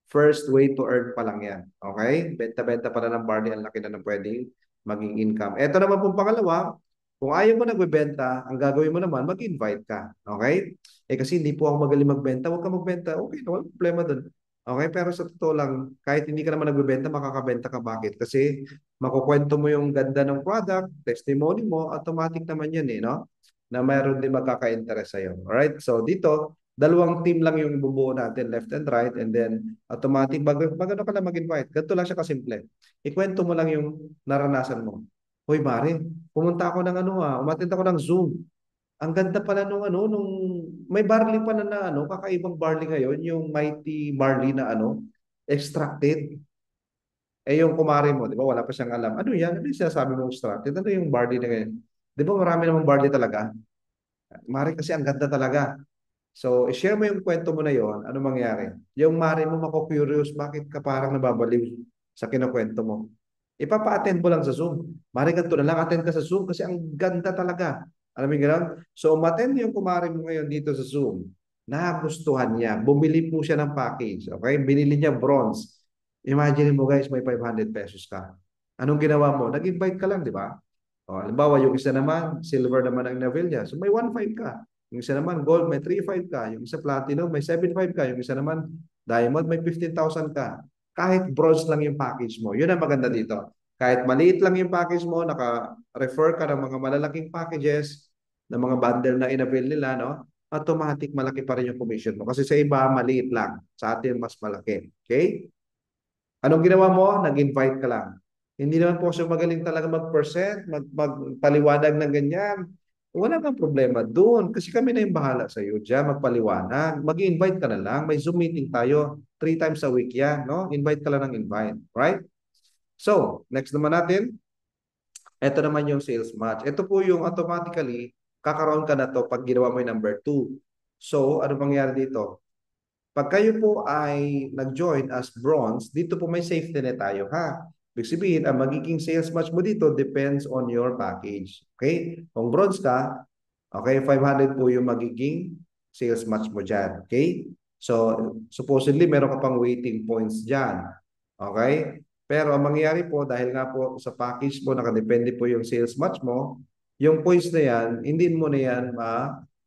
First way to earn pa lang yan. Okay? Benta-benta pa na ng barley, ang laki na ng pwedeng maging income. Ito naman pong pangalawa, kung ayaw mo nagbebenta, ang gagawin mo naman, mag-invite ka. Okay? Eh kasi hindi po ako magaling magbenta, huwag ka magbenta. Okay, walang problema dun. Okay, pero sa totoo lang, kahit hindi ka naman nagbebenta, makakabenta ka. Bakit? Kasi makukwento mo yung ganda ng product, testimony mo, automatic naman yan eh, no? Na mayroon din magkaka-interest sa'yo. Alright? So dito, dalawang team lang yung bubuo natin, left and right, and then automatic, ano ka na mag-invite. Ganito lang siya kasimple. Ikwento mo lang yung naranasan mo. Hoy, Mare, pumunta ako ng umattend ako ng Zoom. Ang ganda pala nung may barley pala na kakaibang barley ngayon, yung mighty barley na extracted. Eh yung kumare mo, di ba, wala pa siyang alam. Ano yan? Ano yung sinasabi mo extracted? Ano yung barley na ngayon? Di ba marami namang barley talaga? Mare kasi ang ganda talaga. So, i-share mo yung kwento mo na yon, ano mangyari? Yung mare mo mako-curious, bakit ka parang nababaliw sa kinukwento mo? Ipapa-attend mo lang sa Zoom. Mare ganito na lang, attend ka sa Zoom kasi ang ganda talaga. Alam mo yung gano'n? So, umattend yung kumare mo ngayon dito sa Zoom. Nagustuhan niya. Bumili po siya ng package. Okay? Binili niya bronze. Imagine mo guys, may 500 pesos ka. Anong ginawa mo? Nag-invite ka lang, di ba? O, halimbawa, yung isa naman, silver naman ang level niya. So, may 1.5 ka. Yung isa naman, gold, may 3.5 ka. Yung isa platinum, may 7.5 ka. Yung isa naman, diamond, may 15,000 ka. Kahit bronze lang yung package mo. Yun ang maganda dito. Kahit maliit lang yung package mo, naka-refer ka ng mga malalaking packages, ng mga bundle na in-avail nila, no? Automatic malaki pa rin yung commission mo. Kasi sa iba, maliit lang. Sa atin, mas malaki. Okay? Anong ginawa mo? Nag-invite ka lang. Hindi naman po siya magaling talaga mag-percent, magpaliwanag ng ganyan. Wala kang problema doon kasi kami na yung bahala sa iyo diyan magpaliwanag. Mag-invite ka na lang. May Zoom meeting tayo 3 times a week yan, no? Invite ka lang ng invite, right? So, next naman natin, ito naman yung sales match. Ito po yung automatically kakaroon ka na to pag ginawa mo yung number 2. So, ano mangyari dito? Pag kayo po ay nag-join as bronze, dito po may safety net tayo ha. Ibig sabihin, ang magiging sales match mo dito depends on your package. Okay? Kung bronze ka, okay, 500 po yung magiging sales match mo dyan. Okay? So, supposedly, meron ka pang waiting points dyan. Okay? Pero ang mangyayari po, dahil nga po sa package mo, nakadepende po yung sales match mo, yung points na yan, hindi mo na yan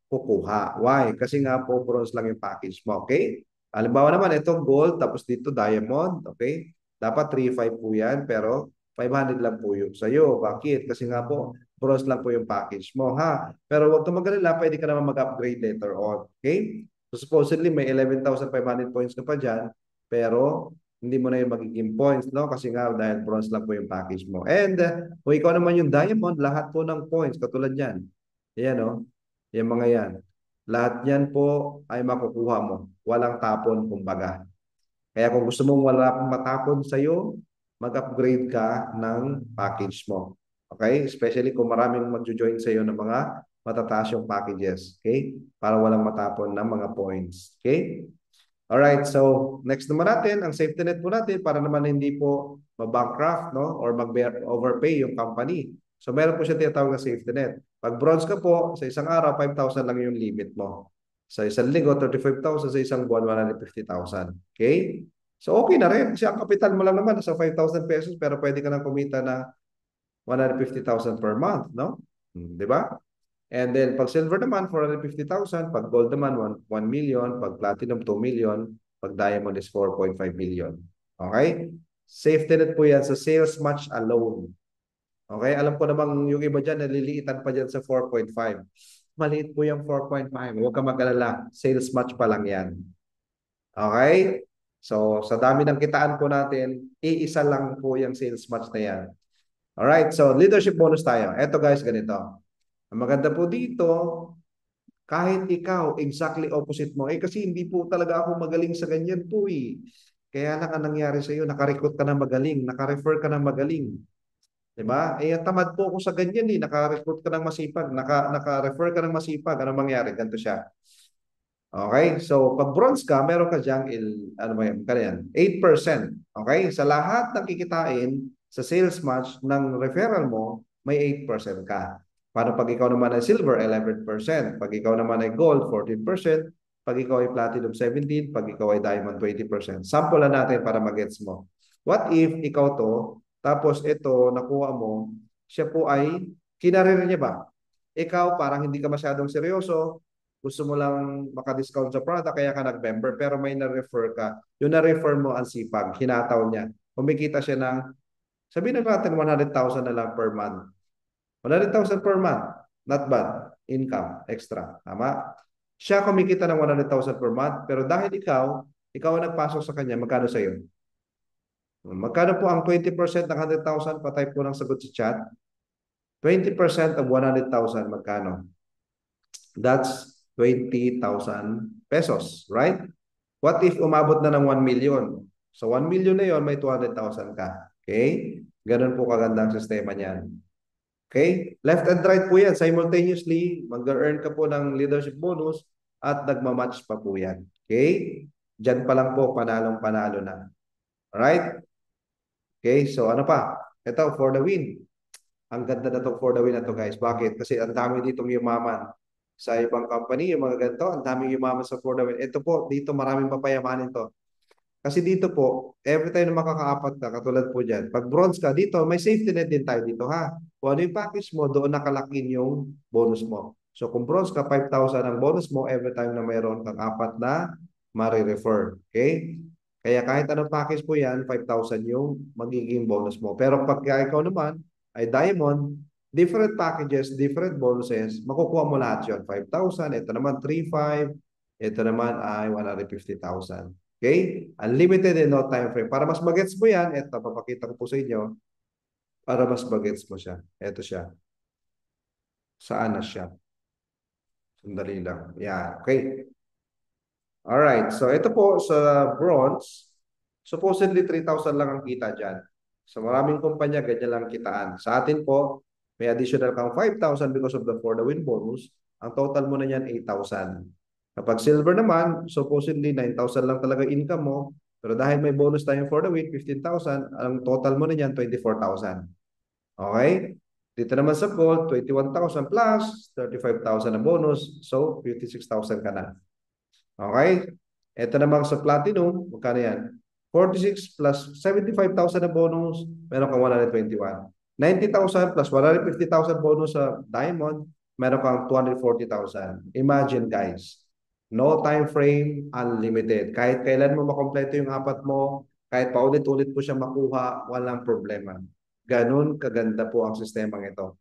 kukuha. Why? Kasi nga po bronze lang yung package mo, okay? Halimbawa naman, ito gold, tapos dito diamond, okay? Dapat 3.5 po yan, pero 500 lang po yung sa'yo. Bakit? Kasi nga po, bronze lang po yung package mo, ha? Pero huwag kang mag-alala, pwede ka naman mag-upgrade later on, okay? So supposedly, may 11,500 points ka pa dyan, pero hindi mo na yung magiging points, no? Kasi nga, dahil bronze lang po yung package mo. And, kung ikaw naman yung diamond, lahat po ng points, katulad yan. Yan, no? Yung mga yan. Lahat yan po ay makukuha mo. Walang tapon, kumbaga. Kaya kung gusto mong wala pong matapon sa'yo, mag-upgrade ka ng package mo. Okay? Especially kung maraming mag-join sa'yo ng mga matataas yung packages. Okay? Para walang matapon ng mga points. Okay? Alright, so next naman natin, ang safety net po natin para naman hindi po mabankrupt, no? Or mag-overpay yung company. So meron po siya tinatawag na safety net. Pag bronze ka po, sa isang araw, 5,000 lang yung limit mo. Sa isang linggo, 35,000. Sa isang buwan, 150,000. Okay? So okay na rin. Kasi ang kapital mo lang naman sa 5,000 pesos pero pwede ka nang kumita na 150,000 per month, no? Di ba? And then pag silver naman, 450,000. Pag gold naman, 1 million. Pag platinum, 2 million. Pag diamond is 4.5 million. Okay? Safety net po yan sa sales match alone. Okay? Alam ko namang yung iba dyan, naliliitan pa dyan sa 4.5. Maliit po yung 4.5. Huwag ka mag-alala. Sales match pa lang yan. Okay? So, sa dami ng kitaan po natin, iisa lang po yung sales match na yan. Alright? So, leadership bonus tayo. Eto guys, ganito. Ang maganda po dito, kahit ikaw, exactly opposite mo. Eh kasi hindi po talaga ako magaling sa ganyan po eh. Kaya lang ang nangyari sa iyo, nakarecruit ka na magaling, nakarefer ka na magaling. 'Di ba? Eh tamad po ako sa ganyan eh, nakarecruit ka ng masipag, naka-refer ka ng masipag. Ano mangyari? Ganito siya. Okay? So, pag bronze ka, meron ka diyang, ano ba yan? Kaya 8%. Okay? Sa lahat ng kikitain sa sales match ng referral mo, may 8% ka. Paano pag ikaw naman ay silver, 11%. Pag ikaw naman ay gold, 14%. Pag ikaw ay platinum, 17%. Pag ikaw ay diamond, 20%. Sample na natin para magets mo. What if ikaw to, tapos ito, nakuha mo, siya po ay, kinarir niya ba? Ikaw, parang hindi ka masyadong seryoso, gusto mo lang maka-discount sa product, kaya ka nag-member, pero may na-refer ka. Yung na-refer mo ang sipag, hinataw niya. Kumikita siya ng, sabihin na natin 100,000 na lang per month. 100,000 per month, not bad. Income, extra. Tama? Siya kumikita ng 100,000 per month, pero dahil ikaw ang nagpasok sa kanya, magkano sa iyo? Magkano po ang 20% ng 100,000? Patype po ng sagot sa chat. 20% of 100,000, magkano? That's 20,000 pesos, right? What if umabot na ng 1 million? So 1 million na yon, may 200,000 ka. Okay? Ganun po kagandang sistema niyan. Okay? Left and right po yan. Simultaneously, mag-earn ka po ng leadership bonus at nagmamatch pa po yan. Okay? Diyan pa lang po, panalong-panalo na. Alright? Okay, so ano pa? Ito, for the win. Ang ganda na to for the win na to, guys. Bakit? Kasi ang dami ditong yumaman. Sa ibang company, yung mga ganito, ang daming yumaman sa for the win. Ito po, dito maraming papayamanin to. Kasi dito po, every time na makakaapat ka, katulad po dyan, pag bronze ka, dito, may safety net din tayo dito, ha? Kung ano yung package mo, doon nakalakin yung bonus mo. So kung bronze ka, 5,000 ang bonus mo every time na mayroon kang apat na ma-refer. Okay? Kaya kahit anong package po yan, 5,000 yung magiging bonus mo. Pero pag ikaw naman ay diamond, different packages, different bonuses, makukuha mo lahat yun. 5,000, ito naman 3,500, ito naman ay 150,000. Okay? Unlimited and no time frame. Para mas magets mo yan, ito, papakita ko po sa inyo. Para mas magets mo siya. Ito siya. Saan na siya? Sandali lang. Yan. Okay. Alright. So, ito po sa bronze, supposedly 3,000 lang ang kita dyan. Sa maraming kumpanya, ganyan lang kitaan. Sa atin po, may additional kang 5,000 because of the for the win bonus. Ang total mo na yan, 8,000. Kapag silver naman, supposedly 9,000 lang talaga income mo. Pero dahil may bonus tayong for the win, 15,000, ang total mo na yan, 24,000. Okay? Dito naman sa gold, 21,000 plus 35,000 na bonus. So, 56,000 ka na. Okay? Ito naman sa platinum, magkano yan? 46 plus 75,000 na bonus, meron kang 121. 90,000 plus 150,000 bonus sa diamond, meron kang 240,000. Imagine guys, no time frame, unlimited. Kahit kailan mo makompleto yung apat mo, kahit paulit-ulit po siya makuha, walang problema. Ganun kaganda po ang sistemang ito.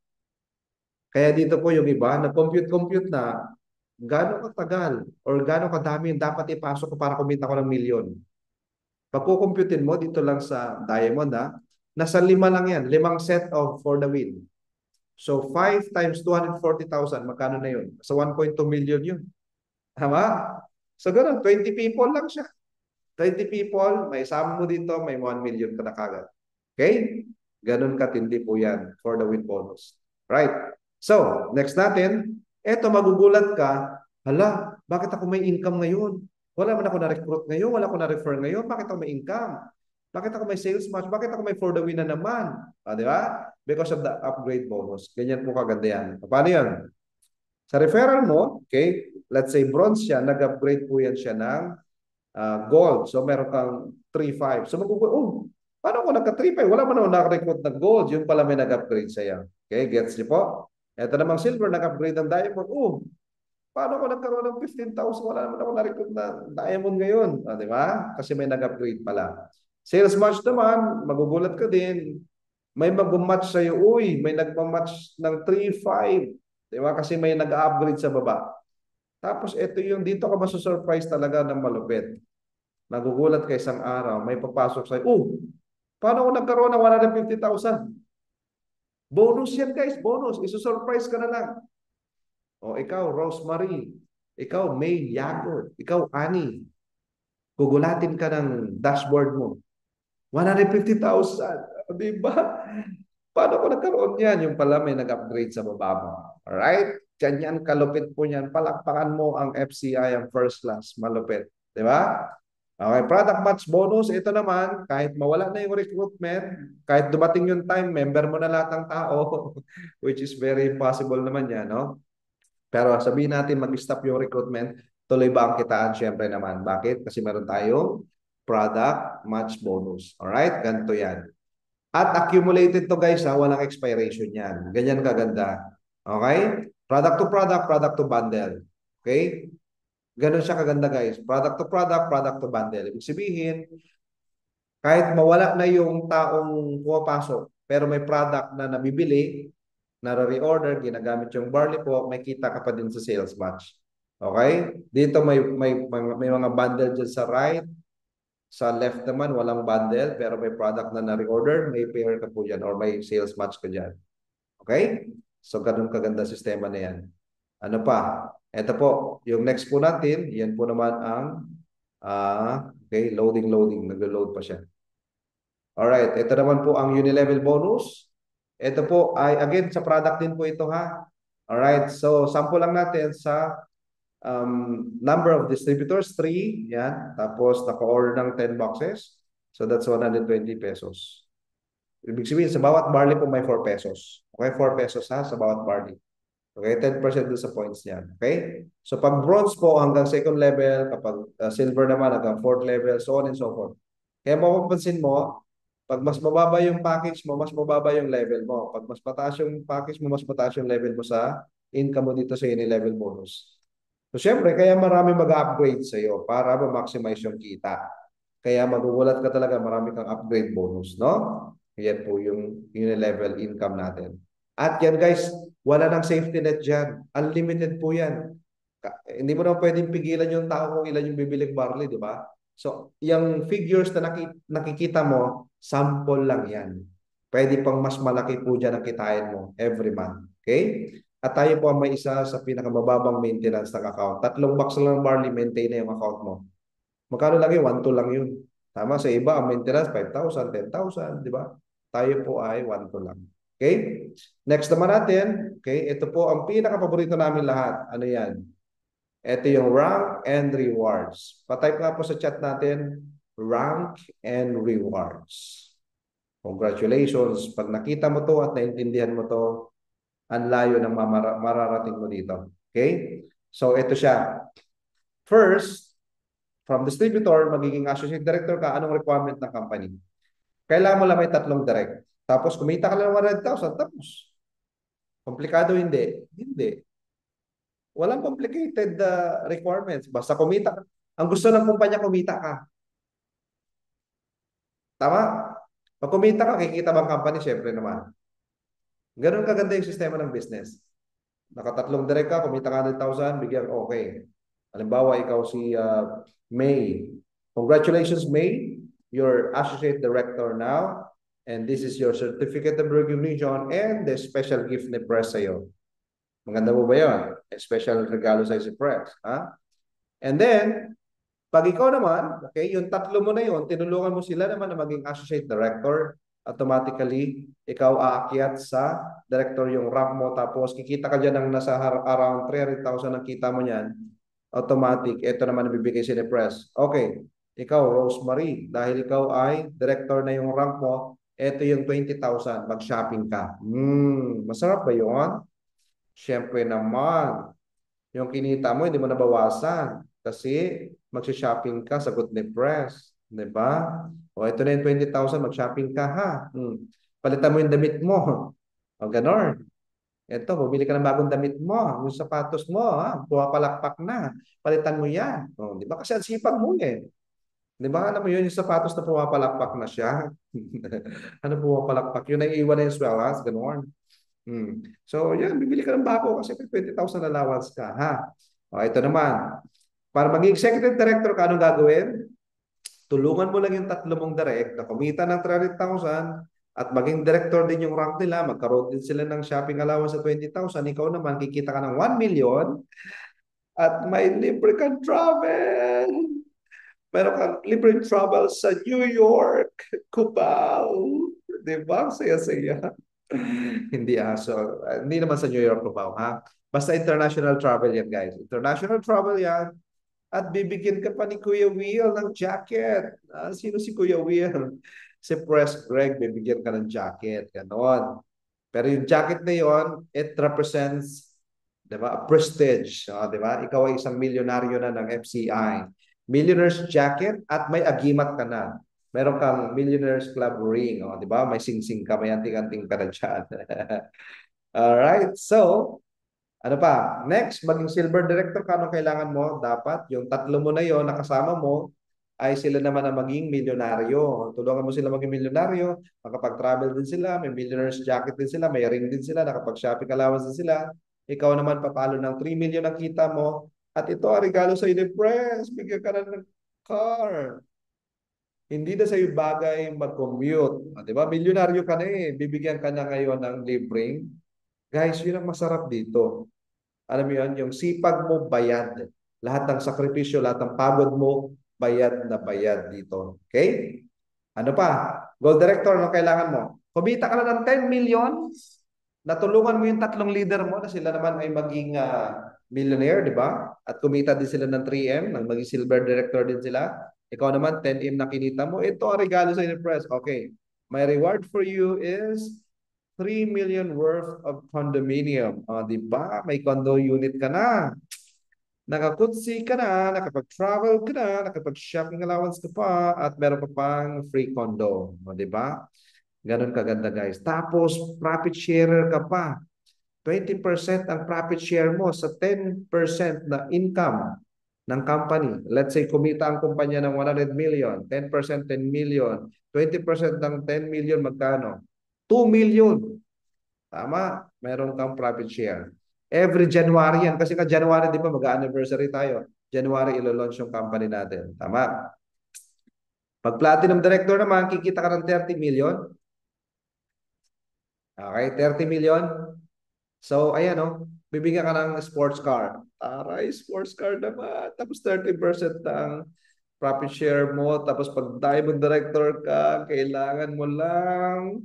Kaya dito po yung iba, nag-compute na gaano katagal or gaano kadami yung dapat ipasok ko para kumita ko ng milyon. Pag kukumputin mo dito lang sa diamond, nasa 5 lang yan. 5 set of for the win. So 5 times 240,000, magkano na yun? Sa 1.2 million yun. Tama? So ganun, 20 people lang siya. 20 people, may isama mo dito, may 1 million ka na kagad. Okay? Ganun katindi po yan for the win bonus. Right? So, next natin, eto magugulat ka, hala, bakit ako may income ngayon? Wala man ako na-recruit ngayon, wala ako na-refer ngayon, bakit ako may income? Bakit ako may sales match? Bakit ako may for the win na naman? Di ba? Because of the upgrade bonus. Ganyan po kaganda yan. Paano yan? Sa referral mo, okay, let's say bronze siya, nag-upgrade po yan siya ng gold. So meron kang 3,500. So paano ako nagka-3,500? Wala man ako naka-recruit ng gold. Yun pala may nag-upgrade sa'yo. Okay, gets niyo po? Ito namang silver, nag-upgrade ng diamond. Paano ako nagkaroon ng 15,000? Wala naman ako na-recruit na diamond ngayon. Di ba? Kasi may nag-upgrade pala. Sales match naman, magugulat ka din. May mag-match sa'yo. May nag-match ng 3,500. Di ba? Kasi may nag-upgrade sa baba. Tapos ito yung dito ka masusurprise talaga ng malupit. Nagugulat ka isang araw, may papasok sa'yo. Paano ako nagkaroon ng 150,000? Bonus yan guys, bonus. Isusurprise ka na lang. O ikaw, Rosemary. Ikaw, May Yago. Ikaw, Annie. Gugulatin ka ng dashboard mo. 150,000. Diba? Paano ko nagkaroon yan? Yung pala may nag-upgrade sa baba mo. Alright? Ganyan kalupit po niyan. Palakpakan mo ang FCI, ang first class. Malupit. Diba? Okay, product match bonus. Ito naman, kahit mawala na yung recruitment, kahit dumating yung time, member mo na lahat ng tao, which is very impossible naman yan, no? Pero sabihin natin mag-stop yung recruitment, tuloy ba ang kitaan? Siyempre naman. Bakit? Kasi meron tayong product match bonus. Alright? Ganito yan. At accumulated to guys, walang expiration yan. Ganyan kaganda. Okay? Product to bundle. Okay? Ganun siya kaganda guys. Product to product, product to bundle. Ibig sabihin, kahit mawala na yung taong pumapasok, pero may product na nabibili, na-reorder, ginagamit yung barley po, may kita ka pa din sa sales batch. Okay? Dito may mga bundle dyan sa right. Sa left naman, walang bundle, pero may product na na-reorder, may pair ka po dyan or may sales match ka dyan. Okay? So, ganun kaganda sistema na yan. Ano pa? Ito po, yung next po natin, yan po naman ang okay, loading. Nag-load pa siya. Alright, ito naman po ang unilevel bonus. Ito po ay, again, sa product din po ito ha. Alright, so sample lang natin sa number of distributors, 3. Yan. Tapos, naka-order ng 10 boxes. So, that's 120 pesos. Ibig sabihin, sa bawat barley po may 4 pesos. Okay, 4 pesos ha, sa bawat barley. Okay, 10% doon sa points niyan. Okay? So, pag bronze po hanggang second level, kapag silver naman hanggang fourth level, so on and so forth. Kaya mapapansin mo, pag mas mababa yung package mo, mas mababa yung level mo. Pag mas mataas yung package mo, mas mataas yung level mo sa income mo dito sa level bonus. So, syempre, kaya marami mag-upgrade sa iyo para ma-maximize yung kita. Kaya magugulat ka talaga, marami kang upgrade bonus, no? Yan po yung level income natin. At yan guys, wala nang safety net dyan. Unlimited po yan. Hindi mo na pwedeng pigilan yung tao kung ilan yung bibiling barley, di ba? So, yung figures na nakikita mo, sample lang yan. Pwede pang mas malaki po dyan ang kitain mo every month. Okay? At tayo po ang may isa sa pinakamababang maintenance ng account. 3 box lang ng barley, maintain na yung account mo. Magkano lang yun? 1-2 lang yun. Tama, sa iba, ang maintenance, 5,000, 10,000, di ba? Tayo po ay 1-2 lang. Okay? Next naman natin, okay, ito po ang pinaka-paborito namin lahat. Ano yan? Ito yung rank and rewards. Patype nga po sa chat natin, rank and rewards. Congratulations. Pag nakita mo to at naintindihan mo to, ang layo ng mararating mo dito. Okay? So, ito siya. First, from distributor, magiging associate director ka, anong requirement ng company? Kailangan mo lang may 3 direct. Tapos, kumita ka lang ng 100,000, tapos. Komplikado hindi. Hindi. Walang complicated requirements. Basta kumita ka. Ang gusto ng kumpanya, kumita ka. Tama? Pag kumita ka, kikita bang company? Siyempre naman. Ganun kaganda yung sistema ng business. Naka 3 direct ka, kumita ka 100,000, bigyan okay. Halimbawa, ikaw si May. Congratulations, May. You're associate director now. And this is your certificate of recognition and the special gift ni press sa'yo. Maganda mo ba yun? Special regalo sa'yo si press. Ha? And then, pag ikaw naman, okay, yung 3 mo na yun, tinulungan mo sila naman na maging associate director, automatically, ikaw aakyat sa director yung rank mo, tapos kikita ka dyan ng nasa around 300,000 ang kita mo niyan, automatic, ito naman nabibigay si press. Okay, ikaw, Rosemary, dahil ikaw ay director na yung rank mo, ito yung 20,000, mag-shopping ka. Masarap ba yun? Siyempre naman, yung kinita mo, hindi mo nabawasan. Kasi mag-shopping ka, sagot ni Press. Di ba? O ito na yung 20,000, mag-shopping ka ha. Palitan mo yung damit mo. O ganon. Ito, bumili ka ng bagong damit mo. Yung sapatos mo, ha? Pumapalakpak na. Palitan mo yan. O, di ba? Kasi ang sipag mo eh. Di ba? Alam mo yun, yung sapatos na pumapalakpak na siya. Ano pumapalakpak? Yun ay iwan na yung swells. Ganon. So, yan, bibili ka ng bago kasi 20,000 allowance ka, ha? O, ito naman. Para maging executive director ka, anong gagawin? Tulungan mo lang yung 3 mong direct na kumita ng 300,000 at maging director din yung rank nila, magkaroon din sila ng shopping allowance sa 20,000, ikaw naman kikita ka ng 1 million at may libre kang travel. Meron kang libre travel sa New York, Cubao. Diba? Saya-saya. Hindi so hindi naman sa New York Cubao, ha? Basta international travel yan, guys. International travel yan. At bibigyan ka pa ni Kuya Will ng jacket. Sino si Kuya Will? Si Press Greg, bibigyan ka ng jacket. Ganon. Pero yung jacket na yon, it represents, di ba, a prestige. Di ba? Ikaw ay isang milyonaryo na ng FCI. Millionaire's jacket at may agimat ka na. Meron kang Millionaires Club ring. Di ba? May sing-sing ka, may anting-anting ka na dyan. Alright. So, Ano pa? Next, maging silver director ka, anong kailangan mo? Dapat yung tatlo mo na yon nakasama mo ay sila naman ang maging milyonaryo. Tulungan mo sila maging milyonaryo, makapag-travel din sila, may millionaire's jacket din sila, may ring din sila, nakapag-shopping allowance din sila. Ikaw naman papalo ng 3 million ang kita mo. At ito ang regalo sa iyo ni Press. Bigyan ka na ng car. Hindi na sa'yo bagay mag-commute. Di ba? Milyonaryo ka na eh. Bibigyan ka na ngayon ng libreng. Guys, yun ang masarap dito. Alam mo yun, yung sipag mo, bayad. Lahat ng sakripisyo, lahat ng pagod mo, bayad na bayad dito. Okay? Ano pa? Gold Director, ano kailangan mo? Kumita ka na ng 10 million, natulungan mo yung tatlong leader mo na sila naman ay maging millionaire, di ba? At kumita din sila ng 3M, nang maging silver director din sila. Ikaw naman, 10M na kinita mo. Ito ang regalo sa Press. Okay. My reward for you is 3 million worth of condominium. Di ba? May condo unit ka na. Nakakutsi ka na, nakapag-travel ka na, nakapag-shopping allowance ka pa, at meron pa pang free condo. Di ba? Ganun kaganda guys. Tapos, profit sharer ka pa. 20% ang profit share mo sa 10% na income ng company. Let's say, kumita ang kumpanya ng 100 million, 10%, 10 million, 20% ng 10 million, magkano? 2 million. Tama? Meron kang profit share. Every January yan. Kasi ka January, di ba, mag-anniversary tayo. January, ilo-launch yung company natin. Tama? Pag platinum director naman, kikita ka ng 30 million. Okay, 30 million. So, ayan o, bibigyan ka ng sports car. Aray, sports car naman. Tapos 30% ng profit share mo. Tapos pag diamond director ka, kailangan mo lang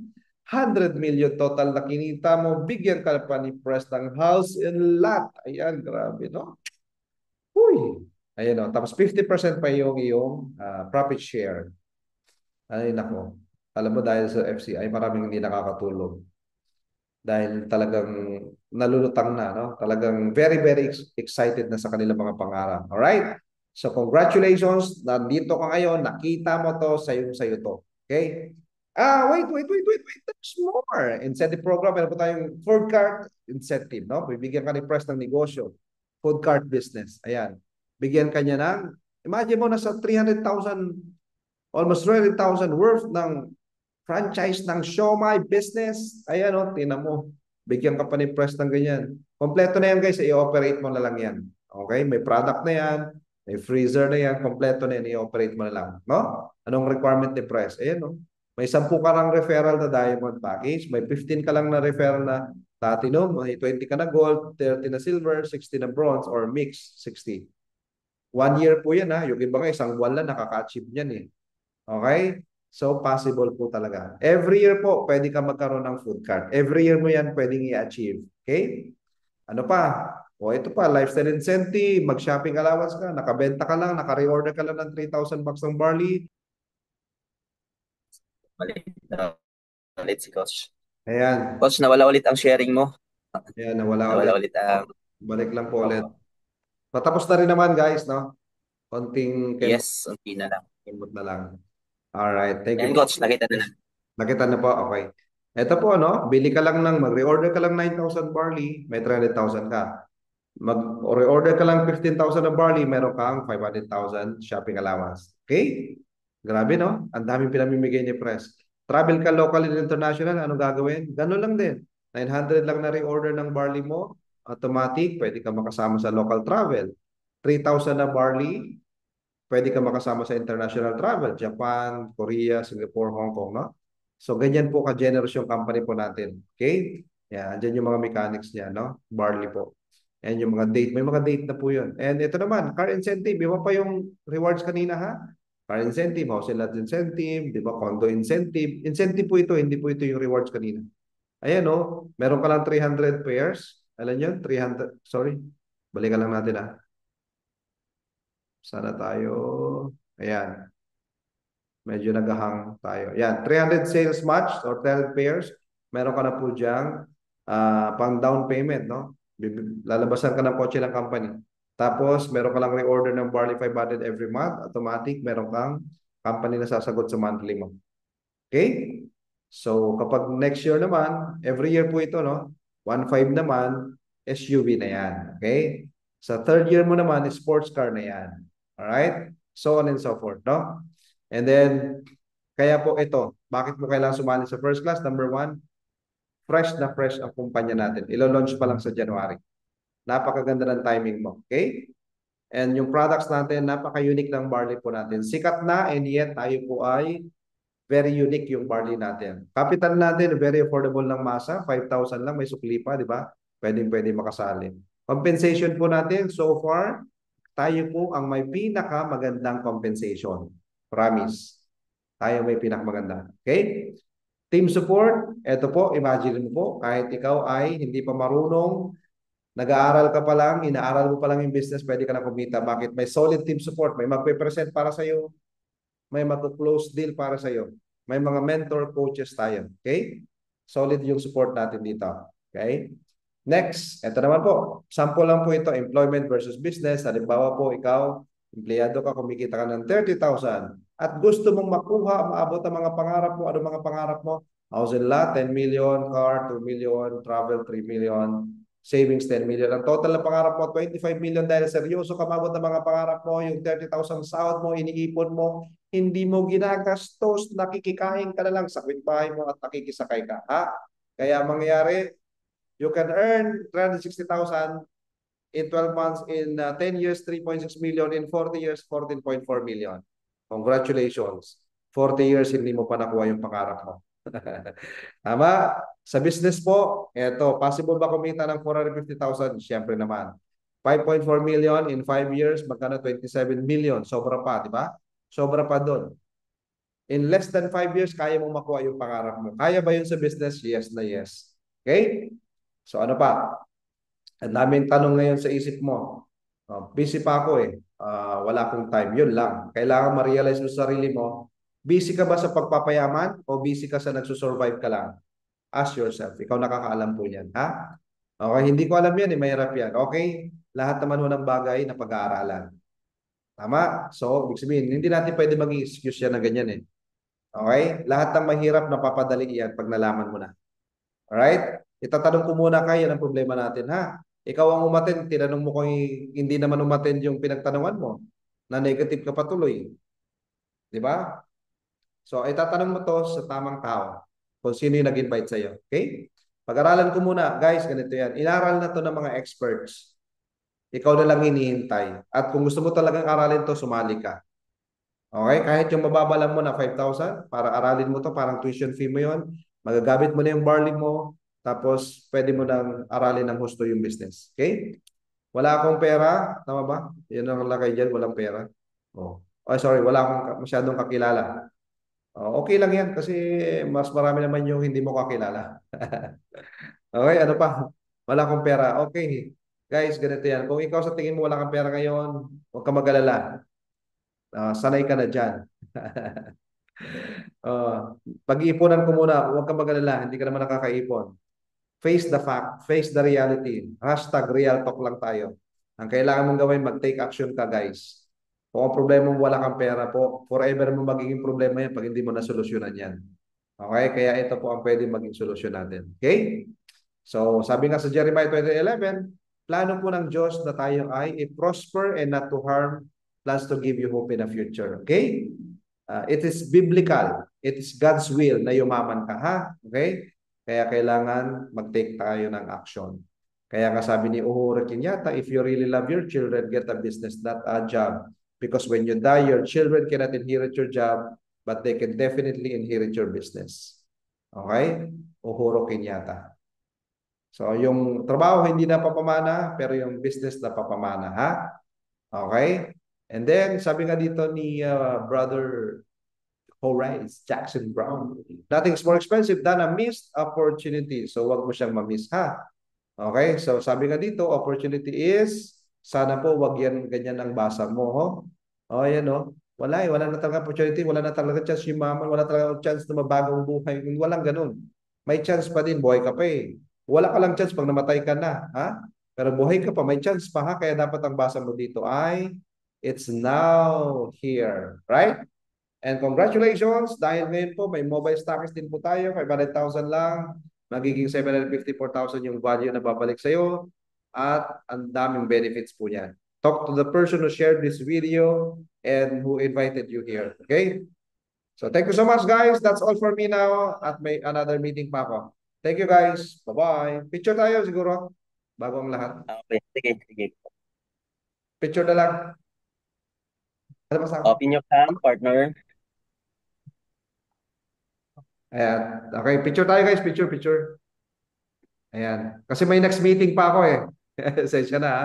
100 million total na kinita mo. Bigyan ka pa ni Press ng house and lot. Ayan, grabe, no? Uy! Ayan o. Tapos 50% pa yung iyong profit share. Ay, nako. Alam mo, dahil sa FCI, maraming hindi nakakatulog dahil talagang nalulutang na, no? Talagang very, very excited na sa kanilang mga pangarap. Alright? So, congratulations. Nandito ka ngayon. Nakita mo to. Sayo to. Okay? Wait. There's more. Incentive program. Meron po tayong food cart incentive, no? Bibigyan ka ni Press ng negosyo. Food cart business. Ayan. Bigyan ka niya ng, imagine mo, nasa 300,000, almost 300,000 worth ng franchise ng Siomai business. Ayan o, tinan mo. Bigyan ka pa ni Press ng ganyan. Kompleto na yan guys, i-operate mo na lang yan. Okay? May product na yan, may freezer na yan, kompleto na yan, i-operate mo na lang. No? Anong requirement ni Press? Ayan o. May 10 ka lang referral na diamond package, may 15 ka lang na referral na platinum, may 20 ka na gold, 30 na silver, 60 na bronze, or mix, 60. 1 year po yan ha. Yung iba nga, isang buwan lang nakaka-achieve niyan eh. Okay? So, possible po talaga. Every year po, pwede ka magkaroon ng food cart. Every year mo yan pwedeng i-achieve. Okay? Ano pa? O ito pa, lifestyle incentive, mag-shopping allowance ka, nakabenta ka lang, naka-reorder ka lang ng 3,000 bucks ng barley. Ulit, ulit si Coach. Ayan. Coach, nawala ulit ang sharing mo. Ayan, nawala Nawala ulit. ulit ang... Balik lang po ulit. Opo. Patapos na rin naman guys, no? Konting Yes, unti na lang. kembot na lang. Alright, thank you Yan, po. Coach, nakita na lang. Nakita na po, okay. Ito po, no? Bili ka lang ng, mag-reorder ka lang 9,000 barley, may 300,000 ka. Mag-reorder ka lang 15,000 na barley, meron kang 500,000 shopping allowance. Okay? Grabe, no? Ang daming pinamimigay ni Press. Travel ka local and international, ano gagawin? Ganun lang din. 900 lang na reorder ng barley mo, automatic, pwede ka makasama sa local travel. 3,000 na barley, pwede ka makasama sa international travel, Japan, Korea, Singapore, Hong Kong, no? So, ganyan po ka-generous yung company po natin. Okay? Yan, andyan yung mga mechanics niya, no? Barley po. And yung mga date, may mga date na po yun. And ito naman, car incentive, iba pa yung rewards kanina ha? Car incentive, house and lot incentive, di ba? Condo incentive. Incentive po ito, hindi po ito yung rewards kanina. Ayan o, meron ka lang 300 pairs. Alam nyo, 300, sorry, balikan lang natin ha. Sana tayo, ayan, medyo nagahang tayo. Yan, 300 sales match or 12 pairs. Meron ka na po diyang pang down payment, no? Lalabasan ka ng kotse ng company. Tapos, meron ka lang reorder ng barley 500 every month. Automatic, meron kang company na sasagot sa monthly mo. Okay? So, kapag next year naman, every year po ito, no? 1.5 naman, SUV na yan. Okay? Sa third year mo naman, sports car na yan. Alright? So on and so forth, no? And then, kaya po ito, bakit mo kailangan sumali sa first class? Number one, fresh na fresh ang kumpanya natin. Ilo-launch pa lang sa January. Napakaganda ng timing mo. Okay? And yung products natin, napaka-unique ng barley po natin. Sikat na and yet tayo po ay very unique yung barley natin. Capital natin, very affordable ng masa. 5,000 lang, may sukli pa, di ba? Pwede makasali. Compensation po natin, so far, tayo po ang may pinakamagandang compensation. Promise. Tayo may pinakamaganda. Okay? Team support, eto po, imagine mo po, kahit ikaw ay hindi pa marunong, nag-aaral ka pa lang, inaaral mo pa lang yung business, pwede ka na kumita. Bakit? May solid team support, may magpe-present para sa'yo, may mag-close deal para sa'yo. May mga mentor coaches tayo. Okay? Solid yung support natin dito. Okay? Next, ito naman po. Sample lang po ito, employment versus business. Halimbawa po, ikaw, empleyado ka, kumikita ka ng 30,000 at gusto mong makuha, maabot ang mga pangarap mo. Ano mga pangarap mo? House and lot, 10 million, car, 2 million, travel, 3 million, savings 10 million. Ang total na pangarap mo, 25 million dahil seryoso ka mabot ng mga pangarap mo, yung 30,000 sahod mo, iniipon mo, hindi mo ginagastos, nakikikain ka na lang sa kwitbahay mo at nakikisakay ka. Ha? Kaya mangyayari, you can earn 360,000 in 12 months, in 10 years, 3.6 million, in 40 years, 14.4 million. Congratulations. 40 years, hindi mo pa nakuha yung pangarap mo. Tama? Sa business po, eto, possible ba kumita ng 450,000? Siyempre naman. 5.4 million in 5 years, magkano 27 million. Sobra pa, di ba? Sobra pa doon. In less than 5 years, kaya mo makuha yung pangarap mo. Kaya ba yun sa business? Yes na yes. Okay? So ano pa? Ang daming tanong ngayon sa isip mo. Busy pa ako eh. Wala akong time. Yun lang. Kailangan ma-realize mo sa sarili mo. Busy ka ba sa pagpapayaman o busy ka sa nagsusurvive ka lang? Ask yourself. Ikaw nakakaalam po yan. Ha? Okay, hindi ko alam yan eh. Mahirap yan. Okay? Lahat naman ng bagay na pag-aaralan. Tama? So, ibig sabihin, hindi natin pwede maging excuse yan na ganyan eh. Okay? Lahat ng mahirap napapadali yan pag nalaman mo na. Alright? Itatanong ko muna kayo ng problema natin, ha? Ikaw ang umattend, tinanong mo kung hindi naman umattend yung pinagtanungan mo, na negative ka patuloy. Di ba? So, itatanong mo to sa tamang tao kung sino yung nag-invite sa'yo. Okay? Pag-aralan ko muna, guys, ganito yan. Inaral na to ng mga experts. Ikaw na lang hinihintay. At kung gusto mo talagang aralin to, sumali ka. Okay? Kahit yung mababa lang mo na 5,000, para aralin mo to, parang tuition fee mo yon, magagamit mo na yung barley mo, tapos pwede mo nang aralin ng husto yung business. Okay? Wala akong pera, tama ba? Yan ang lakay dyan, walang pera. Oh. Oh, sorry, wala akong masyadong kakilala. Oh, okay lang yan kasi mas marami naman yung hindi mo kakilala. Okay, ano pa? Wala akong pera. Okay. Guys, ganito yan. Kung ikaw sa tingin mo wala kang pera ngayon, huwag ka mag-alala. Sanay ka na dyan. Pag-iipunan ko muna, huwag ka mag-alala, hindi ka naman nakakaipon. Face the fact, face the reality. Hashtag real talk lang tayo. Ang kailangan mong gawin, mag-take action ka, guys. Kung ang problema mo wala kang pera po, forever mo magiging problema yan pag hindi mo nasolusyonan yan. Okay? Kaya ito po ang pwede maging solusyon natin. Okay? So, sabi nga sa Jeremiah 20:11, plano po ng Diyos na tayo ay i-prosper and not to harm, plans to give you hope in the future. Okay? It is biblical. It is God's will na yumaman ka, ha? Okay? Kaya kailangan mag-take tayo ng action. Kaya nga sabi ni Uhuru Kenyatta, if you really love your children, get a business, not a job. Because when you die, your children cannot inherit your job, but they can definitely inherit your business. Okay? Uhuru Kenyatta. So, yung trabaho hindi na papamana, pero yung business na papamana, ha? Okay? And then, sabi nga dito ni Brother Horace Jackson Brown, nothing's more expensive than a missed opportunity. So, wag mo siyang ma-miss, ha? Okay? So, sabi nga dito, opportunity is, sana po wag yan ganyan ang basa mo, ho? O, yan, ho? Wala eh. Wala na talaga opportunity. Wala na talaga chance yung mama. Wala talaga chance na mabagong buhay. Walang ganun. May chance pa din. Buhay ka pa eh. Wala ka lang chance pag namatay ka na. Ha? Pero buhay ka pa. May chance pa ha. Kaya dapat ang basa mo dito ay, it's now here. Right? And congratulations. Dahil ngayon po, may mobile stockers din po tayo. 500,000 lang. Magiging 754,000 yung value na babalik sa'yo. at ang daming benefits po niyan. Talk to the person who shared this video and who invited you here. Okay? So thank you so much, guys. That's all for me now at may another meeting pa ako. Thank you, guys. Bye-bye. Picture tayo siguro bago ang lahat. Okay, sige, sige. Picture na lang. Ano ba sa Open your cam, partner. Ayan. Okay, picture tayo, guys. Picture, picture. Ayan. Kasi may next meeting pa ako eh. Sensya na ha.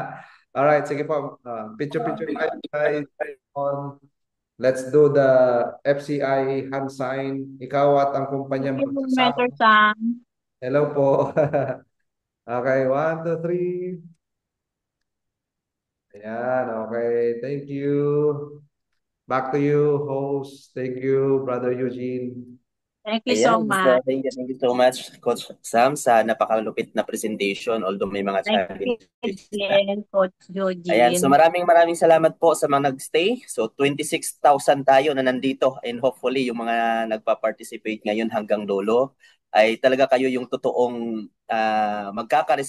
Alright, sige po. Picture, picture tayo, guys. On. Let's do the FCI hand sign. Ikaw at ang kumpanya Thank you, Mentor magsasama. Sam. Hello po. Okay, 1, 2, 3. Ayan, okay. Thank you. Back to you, host. Thank you, Brother Eugene. Thank you so Ayan, much. thank you so much, Coach Sam, sa napakalupit na presentation, although may mga Thank you challenges na. again, Coach Ayan, so Eugene. maraming salamat po sa mga nagstay. So 26,000 tayo na nandito, and hopefully yung mga nagpa-participate ngayon hanggang dulo ay talaga kayo yung totoong magkakaroon